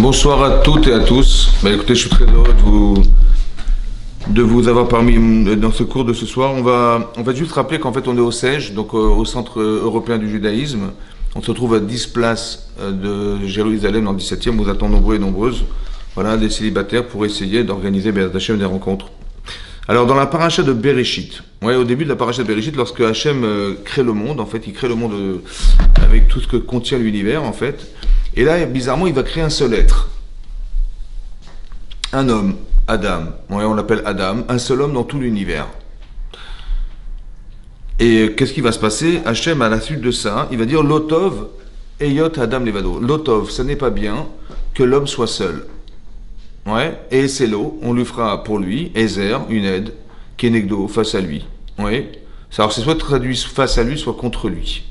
Bonsoir à toutes et à tous. Écoutez, je suis très heureux de vous avoir parmi dans ce cours de ce soir. On va juste rappeler qu'en fait on est au CEJ, donc au Centre européen du judaïsme. On se trouve à 10 places de Jérusalem dans le 17e. Vous attendez nombreux et nombreuses. Voilà, des célibataires pour essayer d'organiser Hachem des rencontres. Alors dans la paracha de Bereshit, au début de la paracha de Bereshit, lorsque Hachem crée le monde, en fait, il crée le monde avec tout ce que contient l'univers, en fait. Et là, bizarrement, il va créer un seul être. Un homme, Adam. On l'appelle Adam, un seul homme dans tout l'univers. Et qu'est-ce qui va se passer? Hachem, à la suite de ça, il va dire Lotov Eyot Adam Levado. Lotov, ça n'est pas bien que l'homme soit seul. Et c'est l'eau, on lui fera pour lui, Ezer, une aide, Kenegdo, face à lui. Alors c'est soit traduit face à lui, soit contre lui.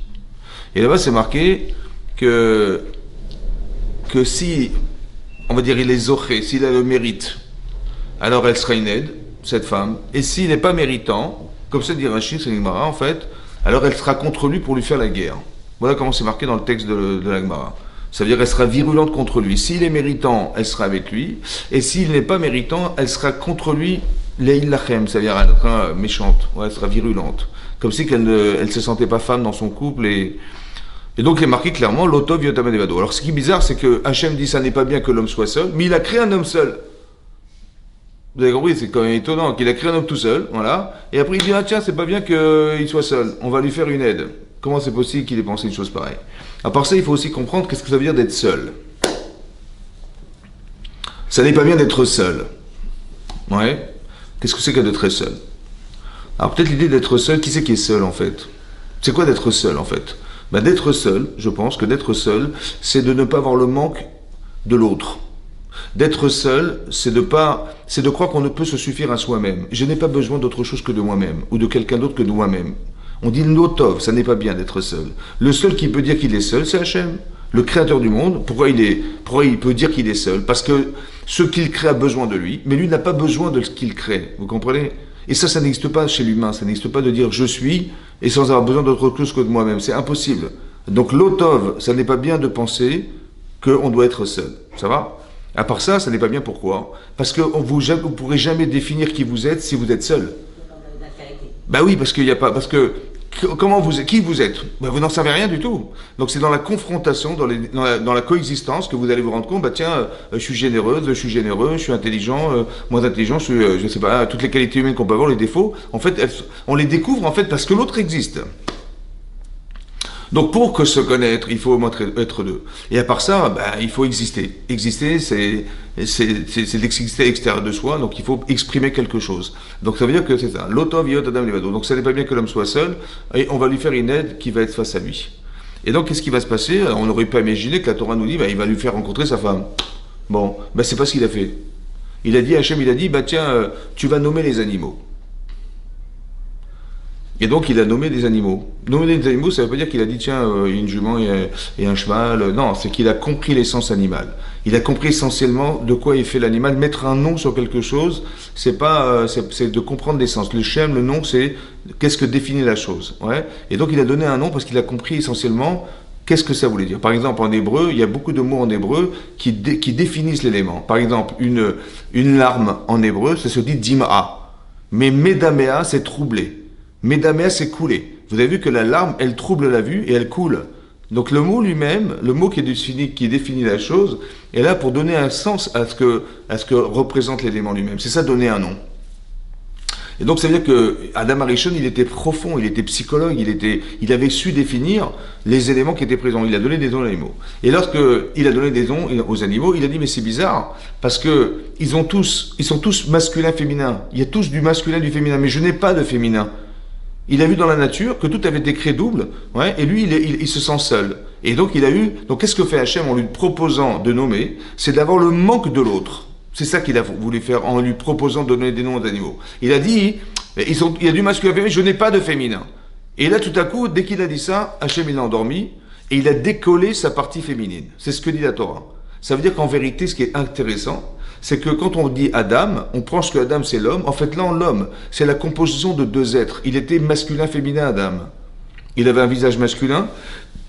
Et là-bas, c'est marqué que si, on va dire, il est zoché, s'il a le mérite, alors elle sera une aide, cette femme. Et s'il n'est pas méritant, comme ça dit Rachid, c'est l'Agmara, en fait, alors elle sera contre lui pour lui faire la guerre. Voilà comment c'est marqué dans le texte de l'Agmara. Ça veut dire qu'elle sera virulente contre lui. S'il est méritant, elle sera avec lui. Et s'il n'est pas méritant, elle sera contre lui, Leil Lachem, ça veut dire elle sera méchante, elle sera virulente. Comme si qu'elle ne se sentait pas femme dans son couple. Et donc il est marqué clairement, Lotov Yotam Devado. Alors ce qui est bizarre, c'est que Hachem dit ça n'est pas bien que l'homme soit seul, mais il a créé un homme seul. Vous avez compris, c'est quand même étonnant qu'il a créé un homme tout seul, voilà. Et après il dit, tiens, c'est pas bien qu'il soit seul, on va lui faire une aide. Comment c'est possible qu'il ait pensé une chose pareille? À part ça, il faut aussi comprendre qu'est-ce que ça veut dire d'être seul. Ça n'est pas bien d'être seul. Qu'est-ce que c'est que d'être seul? Alors peut-être l'idée d'être seul, qui c'est qui est seul en fait? C'est quoi d'être seul en fait? D'être seul, je pense que d'être seul, c'est de ne pas avoir le manque de l'autre. D'être seul, c'est de croire qu'on ne peut se suffire à soi-même. Je n'ai pas besoin d'autre chose que de moi-même, ou de quelqu'un d'autre que de moi-même. On dit Lotov, ça n'est pas bien d'être seul. Le seul qui peut dire qu'il est seul, c'est Hachem, le créateur du monde. Pourquoi il peut dire qu'il est seul? Parce que ce qu'il crée a besoin de lui, mais lui n'a pas besoin de ce qu'il crée. Vous comprenez? Et ça n'existe pas chez l'humain. Ça n'existe pas de dire je suis et sans avoir besoin d'autre chose que de moi-même. C'est impossible. Donc Lotov, ça n'est pas bien de penser qu'on doit être seul. Ça va? À part ça, ça n'est pas bien. Pourquoi? Parce que vous ne pourrez jamais définir qui vous êtes si vous êtes seul. Oui, parce qu'il n'y a pas... qui vous êtes? Vous n'en savez rien du tout. Donc c'est dans la confrontation, dans la coexistence que vous allez vous rendre compte, je suis généreuse, je suis généreux, je suis intelligent, moins intelligent, je sais pas, toutes les qualités humaines qu'on peut avoir, les défauts, en fait, on les découvre en fait parce que l'autre existe. Donc pour que se connaître, il faut au moins être deux. Et à part ça, il faut exister. Exister, c'est d'exister à l'extérieur de soi, donc il faut exprimer quelque chose. Donc ça veut dire que c'est ça. Lotov Yot Adam Levado. Donc ça n'est pas bien que l'homme soit seul, et on va lui faire une aide qui va être face à lui. Et donc qu'est-ce qui va se passer? On n'aurait pas imaginé que la Torah nous dit, il va lui faire rencontrer sa femme. C'est pas ce qu'il a fait. Hachem, il a dit, tu vas nommer les animaux. Et donc il a nommé des animaux. Nommer des animaux, ça ne veut pas dire qu'il a dit une jument et un cheval. Non, c'est qu'il a compris l'essence animale. Il a compris essentiellement de quoi est fait l'animal. Mettre un nom sur quelque chose, c'est de comprendre l'essence. Le shem, le nom, c'est qu'est-ce que définit la chose. Et donc il a donné un nom parce qu'il a compris essentiellement qu'est-ce que ça voulait dire. Par exemple, en hébreu, il y a beaucoup de mots en hébreu qui définissent l'élément. Par exemple, une larme en hébreu, ça se dit dim'a. Mais medamea, c'est troublé. Medamea, c'est couler. Vous avez vu que la larme, elle trouble la vue et elle coule. Donc le mot lui-même, le mot qui définit la chose, est là pour donner un sens à ce que représente l'élément lui-même. C'est ça, donner un nom. Et donc ça veut dire que Adam Arishon, il était profond, il était psychologue, il avait su définir les éléments qui étaient présents. Il a donné des noms aux animaux. Et lorsqu'il a donné des noms aux animaux, il a dit mais c'est bizarre parce que ils sont tous masculins, féminins. Il y a tous du masculin, du féminin, mais je n'ai pas de féminin. Il a vu dans la nature que tout avait été créé double, et lui, il se sent seul. Et donc, donc qu'est-ce que fait Hachem en lui proposant de nommer? C'est d'avoir le manque de l'autre. C'est ça qu'il a voulu faire en lui proposant de donner des noms aux animaux. Il a dit, il y a du masculin féminin, je n'ai pas de féminin. Et là, tout à coup, dès qu'il a dit ça, Hachem, il l'a endormi, et il a décollé sa partie féminine. C'est ce que dit la Torah. Ça veut dire qu'en vérité, ce qui est intéressant, c'est que quand on dit Adam, on pense que Adam c'est l'homme. En fait, là, l'homme, c'est la composition de deux êtres. Il était masculin-féminin, Adam. Il avait un visage masculin,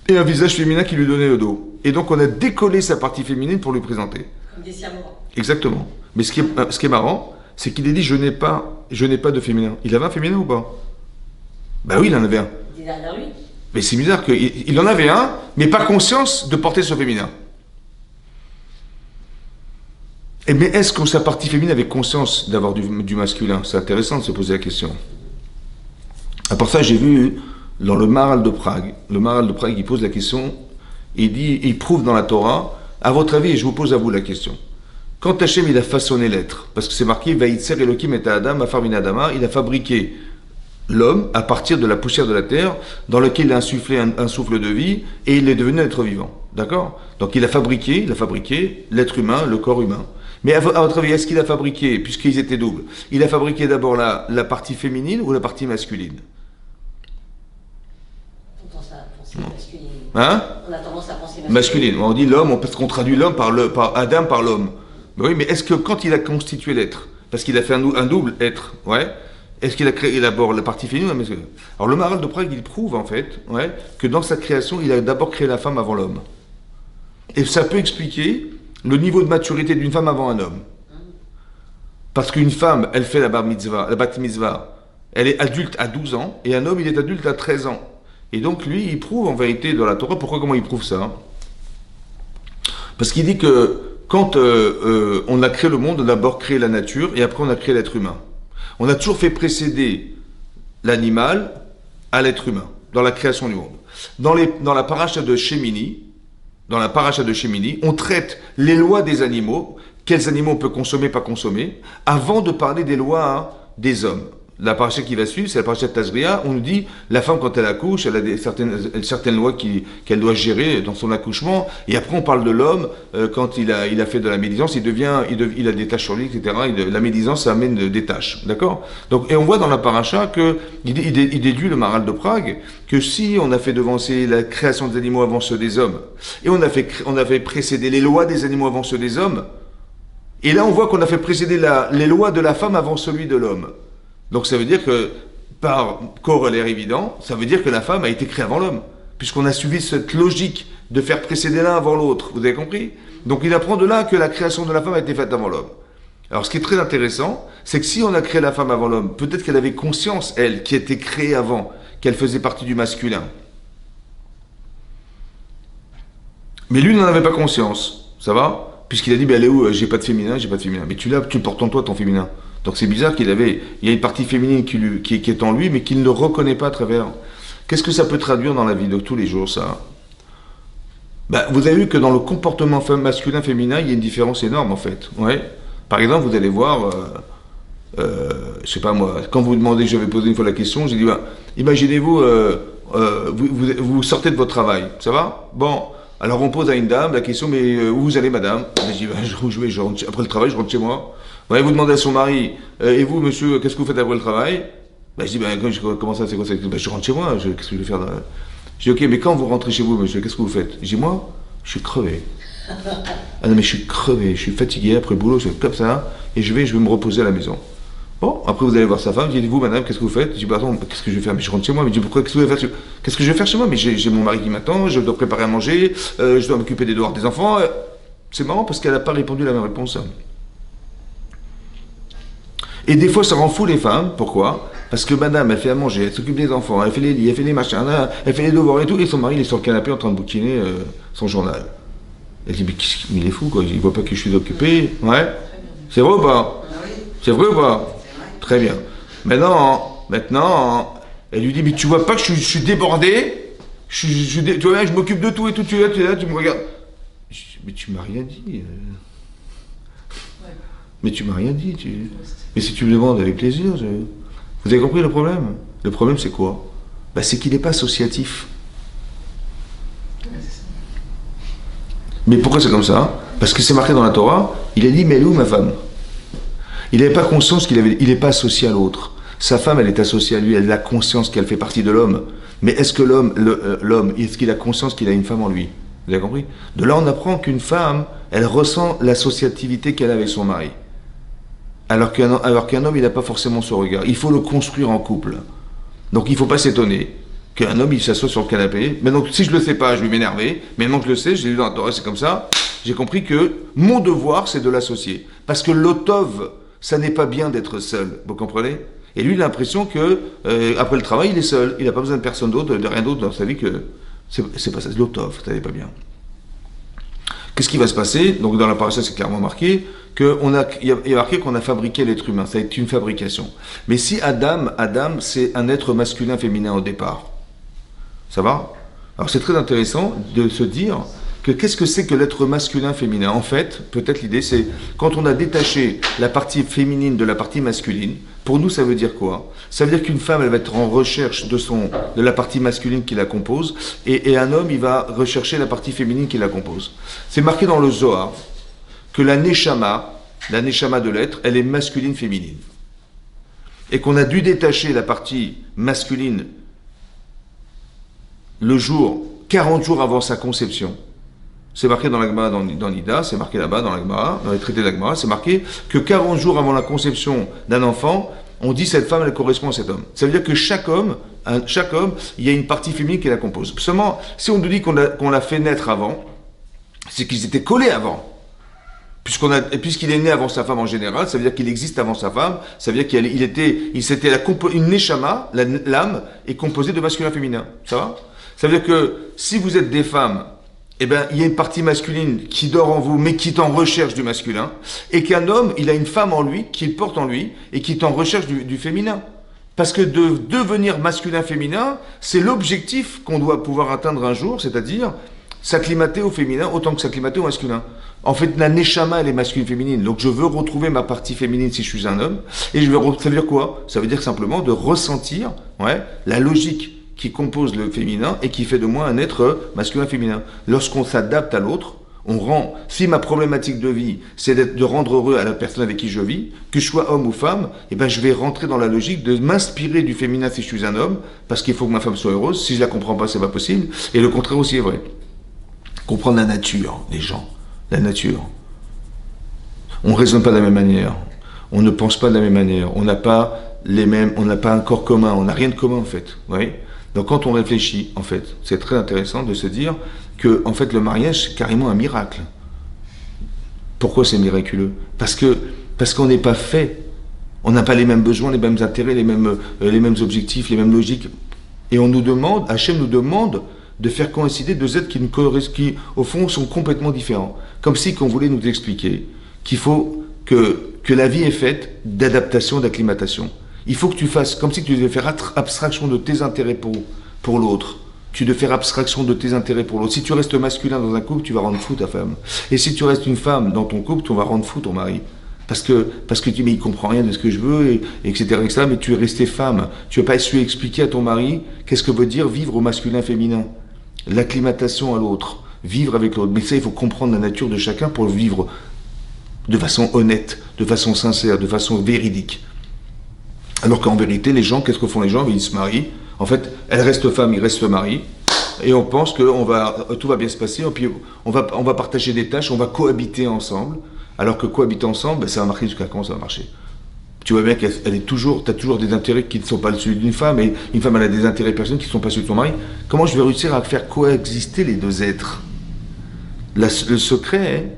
et un visage féminin qui lui donnait le dos. Et donc on a décollé sa partie féminine pour lui présenter. Comme des siamois. Exactement. Mais ce qui est marrant, c'est qu'il a dit je n'ai pas de féminin. Il avait un féminin ou pas? Ben oui, il en avait un. Il est derrière lui. Mais c'est bizarre qu'il en avait un, mais pas conscience de porter ce féminin. Et mais est-ce que sa partie féminine avait conscience d'avoir du masculin? C'est intéressant de se poser la question. À part ça, j'ai vu dans le Maharal de Prague, il pose la question, il prouve dans la Torah, à votre avis, et je vous pose à vous la question, quand Hachem il a façonné l'être, parce que c'est marqué, Vaïtser Elohim et Adam, Afar min Adama, il a fabriqué l'homme à partir de la poussière de la terre, dans lequel il a insufflé un souffle de vie, et il est devenu un être vivant. D'accord? Donc il a fabriqué l'être humain, le corps humain. Mais à votre avis, est-ce qu'il a fabriqué, puisqu'ils étaient doubles, il a fabriqué d'abord la partie féminine ou la partie masculine? On pense à penser masculine. Hein? On a tendance à penser masculine. Masculine. On dit l'homme, parce qu'on traduit l'homme par Adam par l'homme. Mais oui, mais est-ce que quand il a constitué l'être, parce qu'il a fait un double être, ouais, est-ce qu'il a créé d'abord la partie féminine ou la masculine? Alors le Maharal de Prague, il prouve en fait, ouais, que dans sa création, il a d'abord créé la femme avant l'homme. Et ça peut expliquer le niveau de maturité d'une femme avant un homme. Parce qu'une femme, elle fait la bat mitzvah, elle est adulte à 12 ans, et un homme, il est adulte à 13 ans. Et donc lui, il prouve en vérité dans la Torah, comment il prouve ça? Parce qu'il dit que quand on a créé le monde, on a d'abord créé la nature, et après on a créé l'être humain. On a toujours fait précéder l'animal à l'être humain, dans la création du monde. Dans la paracha de Shemini, on traite les lois des animaux, quels animaux on peut consommer, pas consommer, avant de parler des lois des hommes. La paracha qui va suivre, c'est la paracha de Tazria, on nous dit, la femme quand elle accouche, elle a certaines lois qu'elle doit gérer dans son accouchement, et après on parle de l'homme, quand il a fait de la médisance, il a des taches sur lui, etc. La médisance, ça amène des taches, d'accord? Donc, et on voit dans la paracha il déduit le Maharal de Prague, que si on a fait devancer la création des animaux avant ceux des hommes, et on avait précédé les lois des animaux avant ceux des hommes, et là on voit qu'on a fait précéder les lois de la femme avant celui de l'homme. Donc ça veut dire que, par corollaire évident, ça veut dire que la femme a été créée avant l'homme, puisqu'on a suivi cette logique de faire précéder l'un avant l'autre. Vous avez compris? Donc il apprend de là que la création de la femme a été faite avant l'homme. Alors ce qui est très intéressant, c'est que si on a créé la femme avant l'homme, peut-être qu'elle avait conscience, elle, qui était créée avant, qu'elle faisait partie du masculin. Mais lui n'en avait pas conscience, ça va? Puisqu'il a dit, elle est où? J'ai pas de féminin. Mais tu portes en toi ton féminin. Donc c'est bizarre il y a une partie féminine qui est en lui, mais qu'il ne reconnaît pas à travers. Qu'est-ce que ça peut traduire dans la vie de tous les jours, ça? Vous avez vu que dans le comportement masculin-féminin, il y a une différence énorme, en fait. Ouais. Par exemple, vous allez voir, je sais pas moi, quand vous demandez, je vais poser une fois la question, j'ai dit, imaginez-vous, vous sortez de votre travail, ça va? Bon, alors on pose à une dame la question, mais où vous allez, madame? Je dis, après le travail, je rentre chez moi. Ouais, vous demandez à son mari, et vous, monsieur, qu'est-ce que vous faites après le travail? Je dis, comment ça, c'est quoi ça? Je rentre chez moi, qu'est-ce que je vais faire? Je dis, ok, mais quand vous rentrez chez vous, monsieur, qu'est-ce que vous faites? Je dis, moi, je suis crevé. Ah non, mais je suis crevé, je suis fatigué, après le boulot, c'est comme ça, et je vais me reposer à la maison. Bon, après vous allez voir sa femme, je dis, vous, madame, qu'est-ce que vous faites? Je dis, attends, qu'est-ce que je vais faire? Mais je rentre chez moi, mais je dis, pourquoi, qu'est-ce que vous allez faire? Qu'est-ce que je vais faire chez moi? Mais j'ai mon mari qui m'attend, je dois préparer à manger, je dois m'occuper des devoirs des enfants. C'est marrant parce qu'elle n'a pas répondu la même réponse. Et des fois, ça rend fou les femmes. Pourquoi? Parce que madame, elle fait à manger, elle s'occupe des enfants, elle fait les lits, elle fait les machins, elle fait les devoirs et tout, et son mari, il est sur le canapé en train de bouquiner son journal. Elle dit, mais il est fou, quoi, il voit pas que je suis occupé. Ouais? C'est vrai ou pas? C'est vrai ou pas? Très bien. Maintenant, elle lui dit, mais tu vois pas que je suis débordé? Tu vois, je m'occupe de tout et tout, tu es là, tu me regardes. Je dis, mais tu m'as rien dit. Mais tu m'as rien dit. Mais si tu me demandes avec plaisir, vous avez compris le problème? Le problème, c'est quoi? C'est qu'il n'est pas associatif. Mais pourquoi c'est comme ça? Parce que c'est marqué dans la Torah, il a dit, mais elle est où ma femme? Il n'avait pas conscience il n'est pas associé à l'autre. Sa femme, elle est associée à lui, elle a conscience qu'elle fait partie de l'homme. Mais est-ce que l'homme, est-ce qu'il a conscience qu'il a une femme en lui? Vous avez compris? De là, on apprend qu'une femme, elle ressent l'associativité qu'elle a avec son mari. Alors qu'un homme, il n'a pas forcément ce regard. Il faut le construire en couple. Donc il ne faut pas s'étonner qu'un homme il s'assoit sur le canapé. Mais donc si je le sais pas, je vais m'énerver. Mais maintenant que je le sais, j'ai lu dans la Torah, c'est comme ça. J'ai compris que mon devoir, c'est de l'associer. Parce que l'otov, ça n'est pas bien d'être seul. Vous comprenez? Et lui, il a l'impression que après le travail, il est seul. Il n'a pas besoin de personne d'autre, de rien d'autre dans sa vie que c'est pas ça. C'est l'otov, ça n'est pas bien. Qu'est-ce qui va se passer? Donc dans la paracha, c'est clairement marqué il y a marqué qu'on a fabriqué l'être humain. Ça a été une fabrication. Mais si Adam, c'est un être masculin-féminin au départ. Ça va? Alors c'est très intéressant de se dire que qu'est-ce que c'est que l'être masculin-féminin? En fait, peut-être l'idée, c'est quand on a détaché la partie féminine de la partie masculine, pour nous, ça veut dire quoi? Ça veut dire qu'une femme, elle va être en recherche de la partie masculine qui la compose, et un homme, il va rechercher la partie féminine qui la compose. C'est marqué dans le Zohar que la neshama de l'être, elle est masculine-féminine. Et qu'on a dû détacher la partie masculine le jour, 40 jours avant sa conception. C'est marqué dans la Gemara, dans Nida, c'est marqué là-bas dans la Gemara, dans les traités de la Gemara, c'est marqué que 40 jours avant la conception d'un enfant, on dit cette femme, elle correspond à cet homme. Ça veut dire que chaque homme, il y a une partie féminine qui la compose. Seulement, si on nous dit qu'on l'a fait naître avant, c'est qu'ils étaient collés avant. Puisqu'il est né avant sa femme en général, ça veut dire qu'il existe avant sa femme, ça veut dire une neshama, l'âme, est composée de masculin et féminin. Ça va? Ça veut dire que si vous êtes des femmes, eh ben, il y a une partie masculine qui dort en vous, mais qui est en recherche du masculin, et qu'un homme, il a une femme en lui, qu'il porte en lui, et qui est en recherche du féminin. Parce que de devenir masculin-féminin, c'est l'objectif qu'on doit pouvoir atteindre un jour, c'est-à-dire s'acclimater au féminin autant que s'acclimater au masculin. En fait, la neshama, elle est masculine-féminine. Donc, je veux retrouver ma partie féminine si je suis un homme. Et ça veut dire quoi? Ça veut dire simplement de ressentir la logique qui compose le féminin et qui fait de moi un être masculin-féminin. Lorsqu'on s'adapte à l'autre, si ma problématique de vie, c'est de rendre heureux à la personne avec qui je vis, que je sois homme ou femme, eh ben, je vais rentrer dans la logique de m'inspirer du féminin si je suis un homme, parce qu'il faut que ma femme soit heureuse. Si je la comprends pas, c'est pas possible. Et le contraire aussi est vrai. Comprendre la nature des gens. La nature. On ne raisonne pas de la même manière. On ne pense pas de la même manière. On n'a pas un corps commun. On n'a rien de commun, en fait. Vous voyez? Donc, quand on réfléchit, en fait, c'est très intéressant de se dire que, en fait, le mariage, c'est carrément un miracle. Pourquoi c'est miraculeux? Parce qu'on n'est pas fait. On n'a pas les mêmes besoins, les mêmes intérêts, les mêmes objectifs, les mêmes logiques. Et Hachem nous demande de faire coïncider deux êtres qui, au fond, sont complètement différents. Comme si qu'on voulait nous expliquer qu'il faut que la vie est faite d'adaptation, d'acclimatation. Il faut que tu fasses, comme si tu devais faire abstraction de tes intérêts pour l'autre. Tu devais faire abstraction de tes intérêts pour l'autre. Si tu restes masculin dans un couple, tu vas rendre fou ta femme. Et si tu restes une femme dans ton couple, tu vas rendre fou ton mari. Parce que tu dis, mais il comprend rien de ce que je veux, etc., mais tu es resté femme. Tu n'as pas su expliquer à ton mari qu'est-ce que veut dire vivre au masculin-féminin. L'acclimatation à l'autre, vivre avec l'autre. Mais ça, il faut comprendre la nature de chacun pour vivre de façon honnête, de façon sincère, de façon véridique. Alors qu'en vérité, les gens, qu'est-ce que font les gens? Ils se marient. En fait, elle reste femme, il reste mari. Et on pense que tout va bien se passer. Et puis on va partager des tâches, on va cohabiter ensemble. Alors que cohabiter ensemble, ça va marcher jusqu'à quand ça va marcher? Tu vois bien qu'elle est toujours, tu as toujours des intérêts qui ne sont pas celui d'une femme, et une femme elle a des intérêts personnels qui ne sont pas celui de son mari. Comment je vais réussir à faire coexister les deux êtres? Le secret,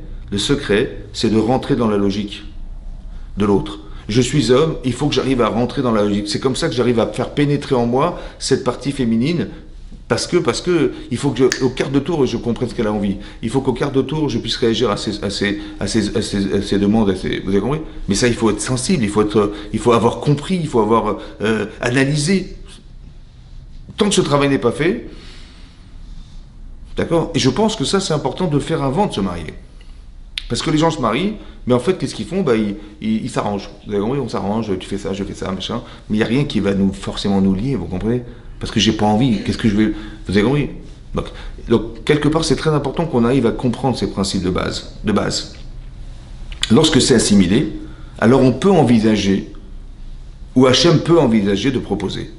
c'est de rentrer dans la logique de l'autre. Je suis homme, il faut que j'arrive à rentrer dans la logique. C'est comme ça que j'arrive à faire pénétrer en moi cette partie féminine, parce que il faut que au quart de tour je comprenne ce qu'elle a envie. Il faut qu'au quart de tour je puisse réagir à ses demandes, vous avez compris? Mais ça, il faut être sensible, il faut avoir compris, il faut avoir analysé. Tant que ce travail n'est pas fait, d'accord? Et je pense que ça, c'est important de le faire avant de se marier. Parce que les gens se marient, mais en fait, qu'est-ce qu'ils font? Ils s'arrangent. Vous avez compris? On s'arrange, tu fais ça, je fais ça, machin. Mais il n'y a rien qui va forcément nous lier, vous comprenez? Parce que j'ai pas envie. Qu'est-ce que je vais... Vous avez compris? Donc, quelque part, c'est très important qu'on arrive à comprendre ces principes de base. Lorsque c'est assimilé, alors on peut envisager, ou Hachem peut envisager de proposer.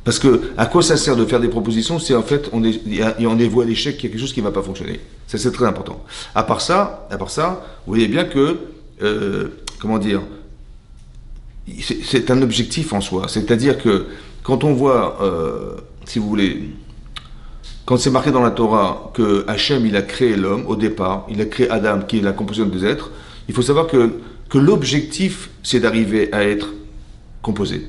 Parce que, à quoi ça sert de faire des propositions? C'est en fait, on est voué à l'échec, qu'il y a quelque chose qui ne va pas fonctionner. Ça, c'est très important. À part ça, vous voyez bien que, c'est un objectif en soi. C'est-à-dire que, quand on voit, si vous voulez, quand c'est marqué dans la Torah que Hachem, il a créé l'homme au départ, il a créé Adam, qui est la composition des êtres, il faut savoir que l'objectif, c'est d'arriver à être composé.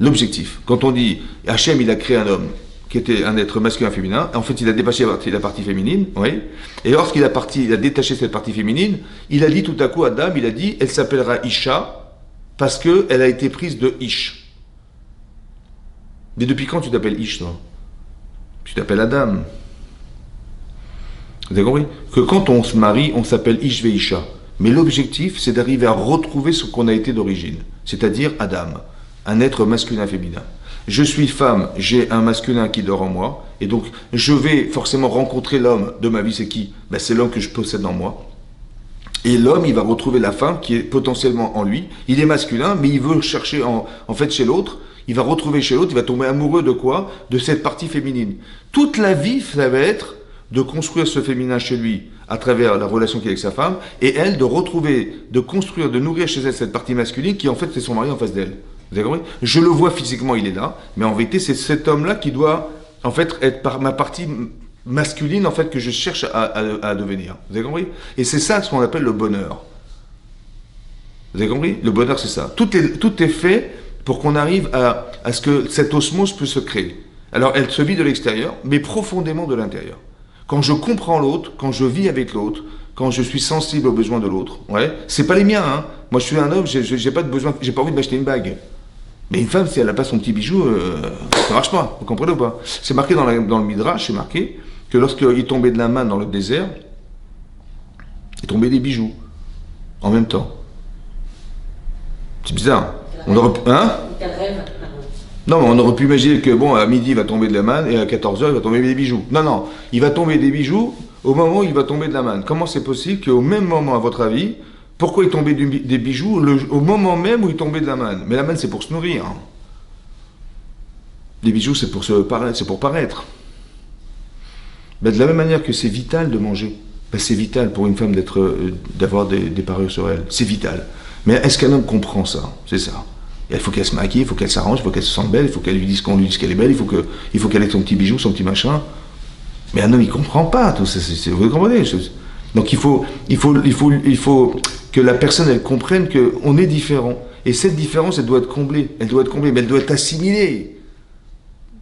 L'objectif. Quand on dit Hachem, il a créé un homme, qui était un être masculin féminin, en fait, il a dépassé la partie féminine, oui, et lorsqu'il a détaché cette partie féminine, il a dit tout à coup à Adam, il a dit, elle s'appellera Isha, parce qu'elle a été prise de Ish. Mais depuis quand tu t'appelles Ish, toi? Tu t'appelles Adam. Vous avez compris? Que quand on se marie, on s'appelle Ish Veisha. Mais l'objectif, c'est d'arriver à retrouver ce qu'on a été d'origine, c'est-à-dire Adam, un être masculin-féminin. Je suis femme, j'ai un masculin qui dort en moi, et donc je vais forcément rencontrer l'homme de ma vie, c'est qui? Ben, c'est l'homme que je possède en moi. Et l'homme, il va retrouver la femme qui est potentiellement en lui. Il est masculin, mais il veut chercher en fait chez l'autre. Il va retrouver chez l'autre, il va tomber amoureux de quoi? De cette partie féminine. Toute la vie, ça va être de construire ce féminin chez lui à travers la relation qu'il a avec sa femme, et elle de retrouver, de construire, de nourrir chez elle cette partie masculine qui en fait c'est son mari en face d'elle. Vous avez compris? Je le vois physiquement, il est là, mais en vérité c'est cet homme-là qui doit en fait être par ma partie masculine en fait que je cherche à devenir. Vous avez compris? Et c'est ça ce qu'on appelle le bonheur. Vous avez compris? Le bonheur c'est ça. Tout est fait pour qu'on arrive à ce que cette osmose puisse se créer. Alors elle se vit de l'extérieur, mais profondément de l'intérieur. Quand je comprends l'autre, quand je vis avec l'autre, quand je suis sensible aux besoins de l'autre, ouais, c'est pas les miens, hein. Moi je suis un homme, j'ai pas de besoin, j'ai pas envie de m'acheter une bague. Mais une femme, si elle n'a pas son petit bijou, ça marche pas, vous comprenez ou pas? C'est marqué dans le Midrash, c'est marqué que lorsqu'il tombait de la manne dans le désert, il tombait des bijoux, en même temps. C'est bizarre. On aurait, hein? Quel rêve? Non, mais on aurait pu imaginer que, bon, à midi, il va tomber de la manne, et à 14h, il va tomber des bijoux. Non, non, il va tomber des bijoux au moment où il va tomber de la manne. Comment c'est possible qu'au même moment, à votre avis, pourquoi il tombait des bijoux au moment même où il tombait de la manne? Mais la manne, c'est pour se nourrir. Les bijoux, c'est pour paraître. Ben, de la même manière que c'est vital de manger, ben, c'est vital pour une femme d'avoir des parures sur elle. C'est vital. Mais est-ce qu'un homme comprend ça? C'est ça. Il faut qu'elle se maquille, il faut qu'elle s'arrange, il faut qu'elle se sente belle, il faut qu'on lui dise qu'elle est belle, il faut qu'elle ait son petit bijou, son petit machin. Mais un homme, il comprend pas tout ça. Vous comprenez? Donc il faut que la personne, elle comprenne qu'on est différent. Et cette différence, elle doit être comblée. Elle doit être comblée, mais elle doit être assimilée.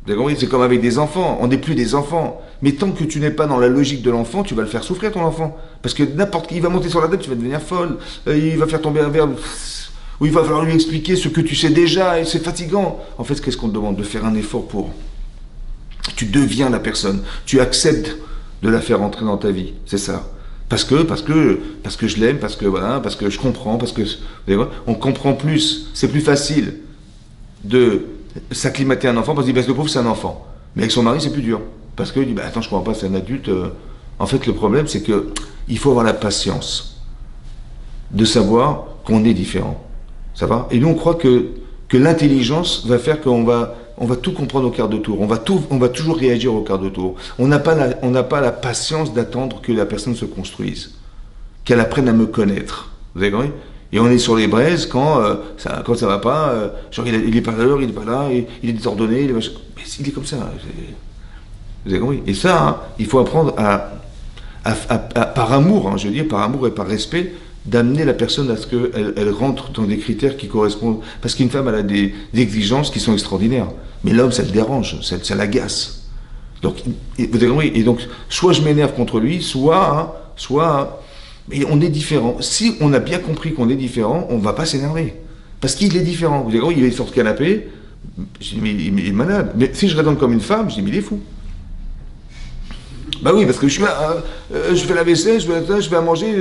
Vous avez compris? C'est comme avec des enfants. On n'est plus des enfants. Mais tant que tu n'es pas dans la logique de l'enfant, tu vas le faire souffrir, ton enfant. Parce que n'importe qui, il va monter sur la tête, tu vas devenir folle. Il va faire tomber un verre. Où il va falloir lui expliquer ce que tu sais déjà, et c'est fatigant. En fait, qu'est-ce qu'on te demande? De faire un effort pour. Tu deviens la personne. Tu acceptes de la faire entrer dans ta vie. C'est ça. Parce que je l'aime, parce que je comprends, parce que. On comprend plus. C'est plus facile de s'acclimater à un enfant, parce que le pauvre, c'est un enfant. Mais avec son mari, c'est plus dur. Parce que, attends, je comprends pas, c'est un adulte. En fait, le problème, c'est que il faut avoir la patience de savoir qu'on est différent. Ça va? Et nous, on croit que l'intelligence va faire qu'on va tout comprendre au quart de tour. On va toujours réagir au quart de tour. On n'a pas la patience d'attendre que la personne se construise, qu'elle apprenne à me connaître. Vous avez compris? Et on est sur les braises quand ça va pas. Genre il est pas à l'heure, il est pas là, il est désordonné, mais il est comme ça. Vous avez compris? Et ça, hein, il faut apprendre par amour, hein, je veux dire, par amour et par respect, d'amener la personne à ce qu'elle rentre dans des critères qui correspondent. Parce qu'une femme, elle a des exigences qui sont extraordinaires. Mais l'homme, ça le dérange, ça l'agace. Donc, vous avez compris? Et donc, soit je m'énerve contre lui, soit, mais on est différent. Si on a bien compris qu'on est différent, on ne va pas s'énerver. Parce qu'il est différent. Vous avez compris? Il est sur le canapé, je dis, mais il est malade. Mais si je raisonne comme une femme, je dis, mais il est fou. Bah oui, parce que je fais la vaisselle, je vais à manger,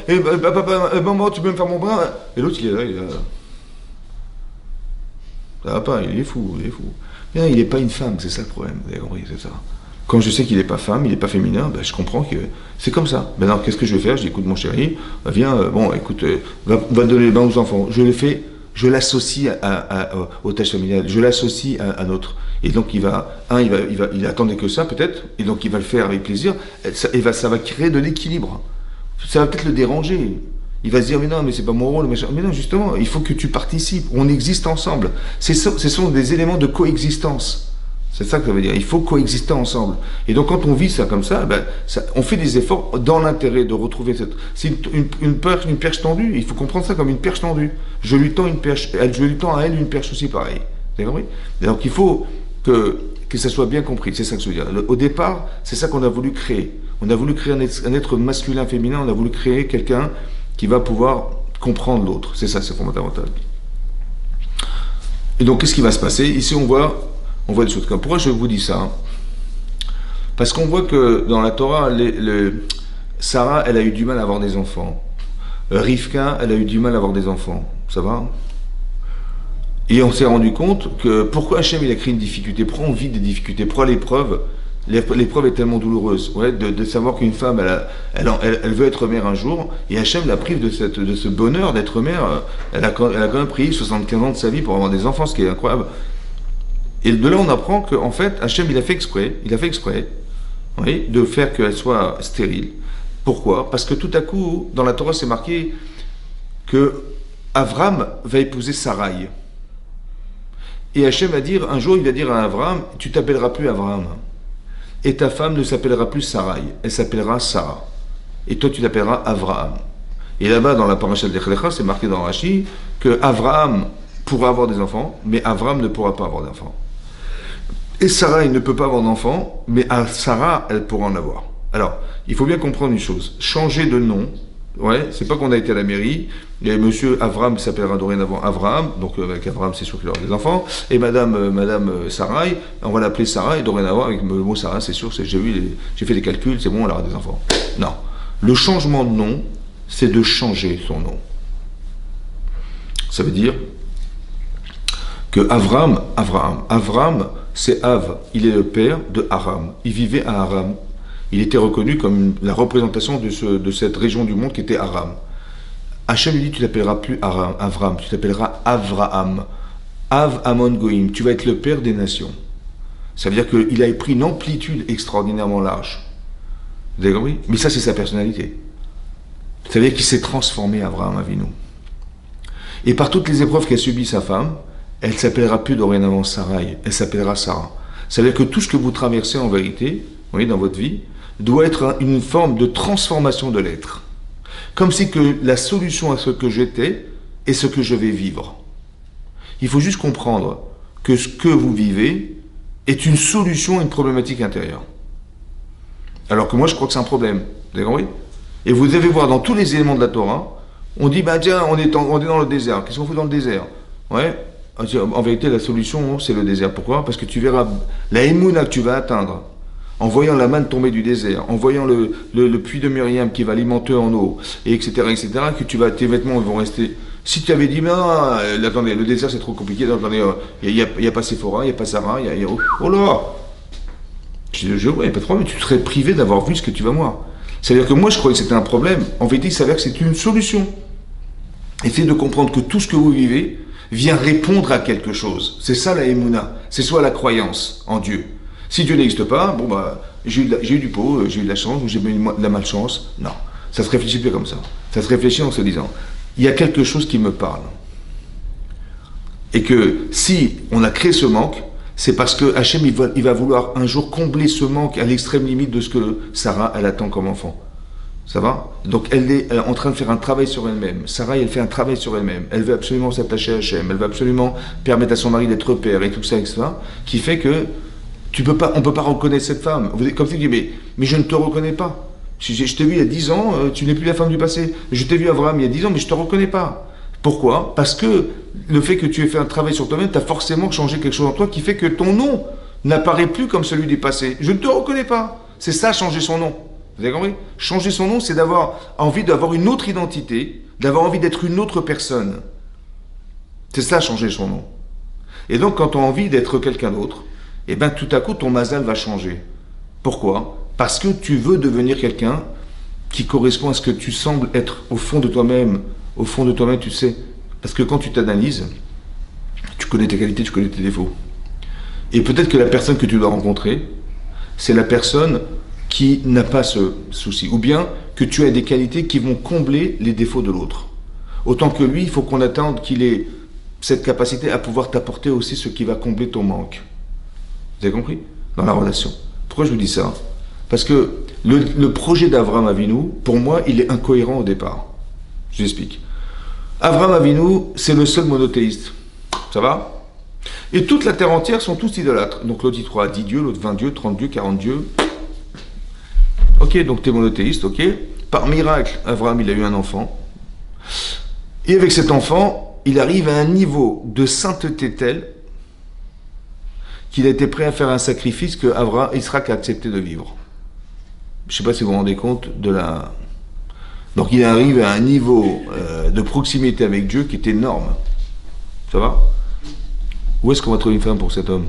et papa, maman, tu peux me faire mon bras? Et l'autre, il est là, ça va pas, il est fou. Mais il n'est pas une femme, c'est ça le problème, vous avez compris, c'est ça. Quand je sais qu'il n'est pas femme, il n'est pas féminin, ben je comprends que c'est comme ça. Maintenant, qu'est-ce que je vais faire? Je dis, écoute, mon chéri, viens, écoute, va donner les bains aux enfants. Je le fais, je l'associe aux tâches familiales, je l'associe à notre. Et donc il attendait que ça peut-être, et donc il va le faire avec plaisir, ça va créer de l'équilibre. Ça va peut-être le déranger. Il va se dire, mais non, mais c'est pas mon rôle. Mais non, justement, il faut que tu participes. On existe ensemble. Ce sont des éléments de coexistence. C'est ça que ça veut dire. Il faut coexister ensemble. Et donc quand on vit ça comme ça, on fait des efforts dans l'intérêt de retrouver cette... C'est une perche tendue. Il faut comprendre ça comme une perche tendue. Je lui tends une perche, je lui tends à elle une perche aussi pareille. Vous avez compris? Et donc il faut que ça soit bien compris. C'est ça que je veux dire. Au départ, c'est ça qu'on a voulu créer. On a voulu créer un être masculin, féminin. On a voulu créer quelqu'un qui va pouvoir comprendre l'autre. C'est ça, c'est fondamental. Et donc qu'est-ce qui va se passer? Ici on voit des choses comme... Pourquoi je vous dis ça? Parce qu'on voit que dans la Torah, Sarah, elle a eu du mal à avoir des enfants. Rivka, elle a eu du mal à avoir des enfants. Ça va? Et on s'est rendu compte que pourquoi Hachem il a créé une difficulté? Pourquoi on vit des difficultés? Pourquoi l'épreuve est tellement douloureuse? Ouais, de savoir qu'une femme, elle veut être mère un jour, et Hachem la prive de ce bonheur d'être mère. Elle a quand même pris 75 ans de sa vie pour avoir des enfants, ce qui est incroyable. Et de là, on apprend qu'en fait, Hachem, il a fait exprès, oui, de faire qu'elle soit stérile. Pourquoi? Parce que tout à coup, dans la Torah, c'est marqué que Avram va épouser Sarai. Et Hachem va dire, un jour, il va dire à Avram, tu t'appelleras plus Avram. Et ta femme ne s'appellera plus Sarai, elle s'appellera Sarah. Et toi, tu t'appelleras Avraham. Et là-bas, dans la paracha de Lech Lecha, c'est marqué dans Rashi que Avraham pourra avoir des enfants, mais Avram ne pourra pas avoir d'enfants. Et Sarah, il ne peut pas avoir d'enfants, mais Sarah, elle pourra en avoir. Alors, il faut bien comprendre une chose. Changer de nom, ouais, c'est pas qu'on a été à la mairie, et monsieur Avram s'appellera dorénavant Avraham, donc avec Avraham, c'est sûr qu'il aura des enfants, et madame Sarai, on va l'appeler Sarah, et dorénavant, avec le mot Sarah, c'est sûr, j'ai fait des calculs, c'est bon, elle aura des enfants. Non. Le changement de nom, c'est de changer son nom. Ça veut dire que Avram, c'est Av, il est le père de Aram. Il vivait à Aram. Il était reconnu comme la représentation de cette région du monde qui était Aram. Hachem lui dit, tu t'appelleras plus Avram, tu t'appelleras Avraham. Av Amon Goïm, tu vas être le père des nations. Ça veut dire qu'il a pris une amplitude extraordinairement large. Vous avez compris? Mais ça, c'est sa personnalité. Ça veut dire qu'il s'est transformé, Avraham Avinu. Et par toutes les épreuves qu'a subies sa femme, elle ne s'appellera plus dorénavant Sarai, elle s'appellera Sarah. Ça veut dire que tout ce que vous traversez en vérité, vous voyez, dans votre vie, doit être une forme de transformation de l'être. Comme si que la solution à ce que j'étais est ce que je vais vivre. Il faut juste comprendre que ce que vous vivez est une solution à une problématique intérieure. Alors que moi, je crois que c'est un problème. Vous avez compris? Et vous devez voir dans tous les éléments de la Torah, on dit, tiens, on est dans le désert. Qu'est-ce qu'on fait dans le désert? Ouais. En vérité, la solution, c'est le désert. Pourquoi? Parce que tu verras la émouna que tu vas atteindre en voyant la manne tomber du désert, en voyant le puits de Myriam qui va alimenter en eau, et etc., que tes vêtements vont rester... Si tu avais dit, mais non, attendez, le désert c'est trop compliqué, attendez, il n'y a pas Sephora, il n'y a pas Sarah, oh là! Je dis, il n'y a pas de problème, tu serais privé d'avoir vu ce que tu vas voir. C'est-à-dire que moi je croyais que c'était un problème, en vérité il s'avère que c'est une solution. Essayez de comprendre que tout ce que vous vivez vient répondre à quelque chose. C'est ça la émouna, c'est soit la croyance en Dieu. Si Dieu n'existe pas, j'ai eu du pot, j'ai eu de la chance, ou j'ai eu de la malchance. Non, ça se réfléchit plus comme ça. Ça se réfléchit en se disant, il y a quelque chose qui me parle. Et que si on a créé ce manque, c'est parce que Hachem, il va vouloir un jour combler ce manque à l'extrême limite de ce que Sarah, elle attend comme enfant. Ça va? Donc elle est en train de faire un travail sur elle-même. Sarah, elle fait un travail sur elle-même. Elle veut absolument s'attacher à Hachem. Elle veut absolument permettre à son mari d'être père et tout ça, etc. Qui fait que on ne peut pas reconnaître cette femme. Comme tu dis, mais je ne te reconnais pas. Je t'ai vu il y a 10 ans, tu n'es plus la femme du passé. Je t'ai vu Avraham il y a 10 ans, mais je ne te reconnais pas. Pourquoi? Parce que le fait que tu aies fait un travail sur toi-même, tu as forcément changé quelque chose en toi qui fait que ton nom n'apparaît plus comme celui du passé. Je ne te reconnais pas. C'est ça, changer son nom. Vous avez compris? Changer son nom, c'est d'avoir envie d'avoir une autre identité, d'avoir envie d'être une autre personne. C'est ça, changer son nom. Et donc, quand tu as envie d'être quelqu'un d'autre, eh bien, tout à coup, ton mazal va changer. Pourquoi? Parce que tu veux devenir quelqu'un qui correspond à ce que tu sembles être au fond de toi-même. Au fond de toi-même, tu sais. Parce que quand tu t'analyses, tu connais tes qualités, tu connais tes défauts. Et peut-être que la personne que tu dois rencontrer, c'est la personne qui n'a pas ce souci. Ou bien que tu as des qualités qui vont combler les défauts de l'autre. Autant que lui, il faut qu'on attende qu'il ait cette capacité à pouvoir t'apporter aussi ce qui va combler ton manque. Vous avez compris? Dans la relation. Pourquoi je vous dis ça? Parce que le projet d'Avraham Avinu, pour moi, il est incohérent au départ. Je vous explique. Avraham Avinu, c'est le seul monothéiste. Ça va? Et toute la terre entière sont tous idolâtres. Donc l'autre dit 3, 10 dieux, l'autre 20 dieux, 30 dieux, 40 dieux. Ok, donc tu es monothéiste, ok. Par miracle, Avraham, il a eu un enfant. Et avec cet enfant, il arrive à un niveau de sainteté tel qu'il a été prêt à faire un sacrifice que Israël a accepté de vivre. Je ne sais pas si vous vous rendez compte de la... Donc il arrive à un niveau de proximité avec Dieu qui est énorme. Ça va? Où est-ce qu'on va trouver une femme pour cet homme?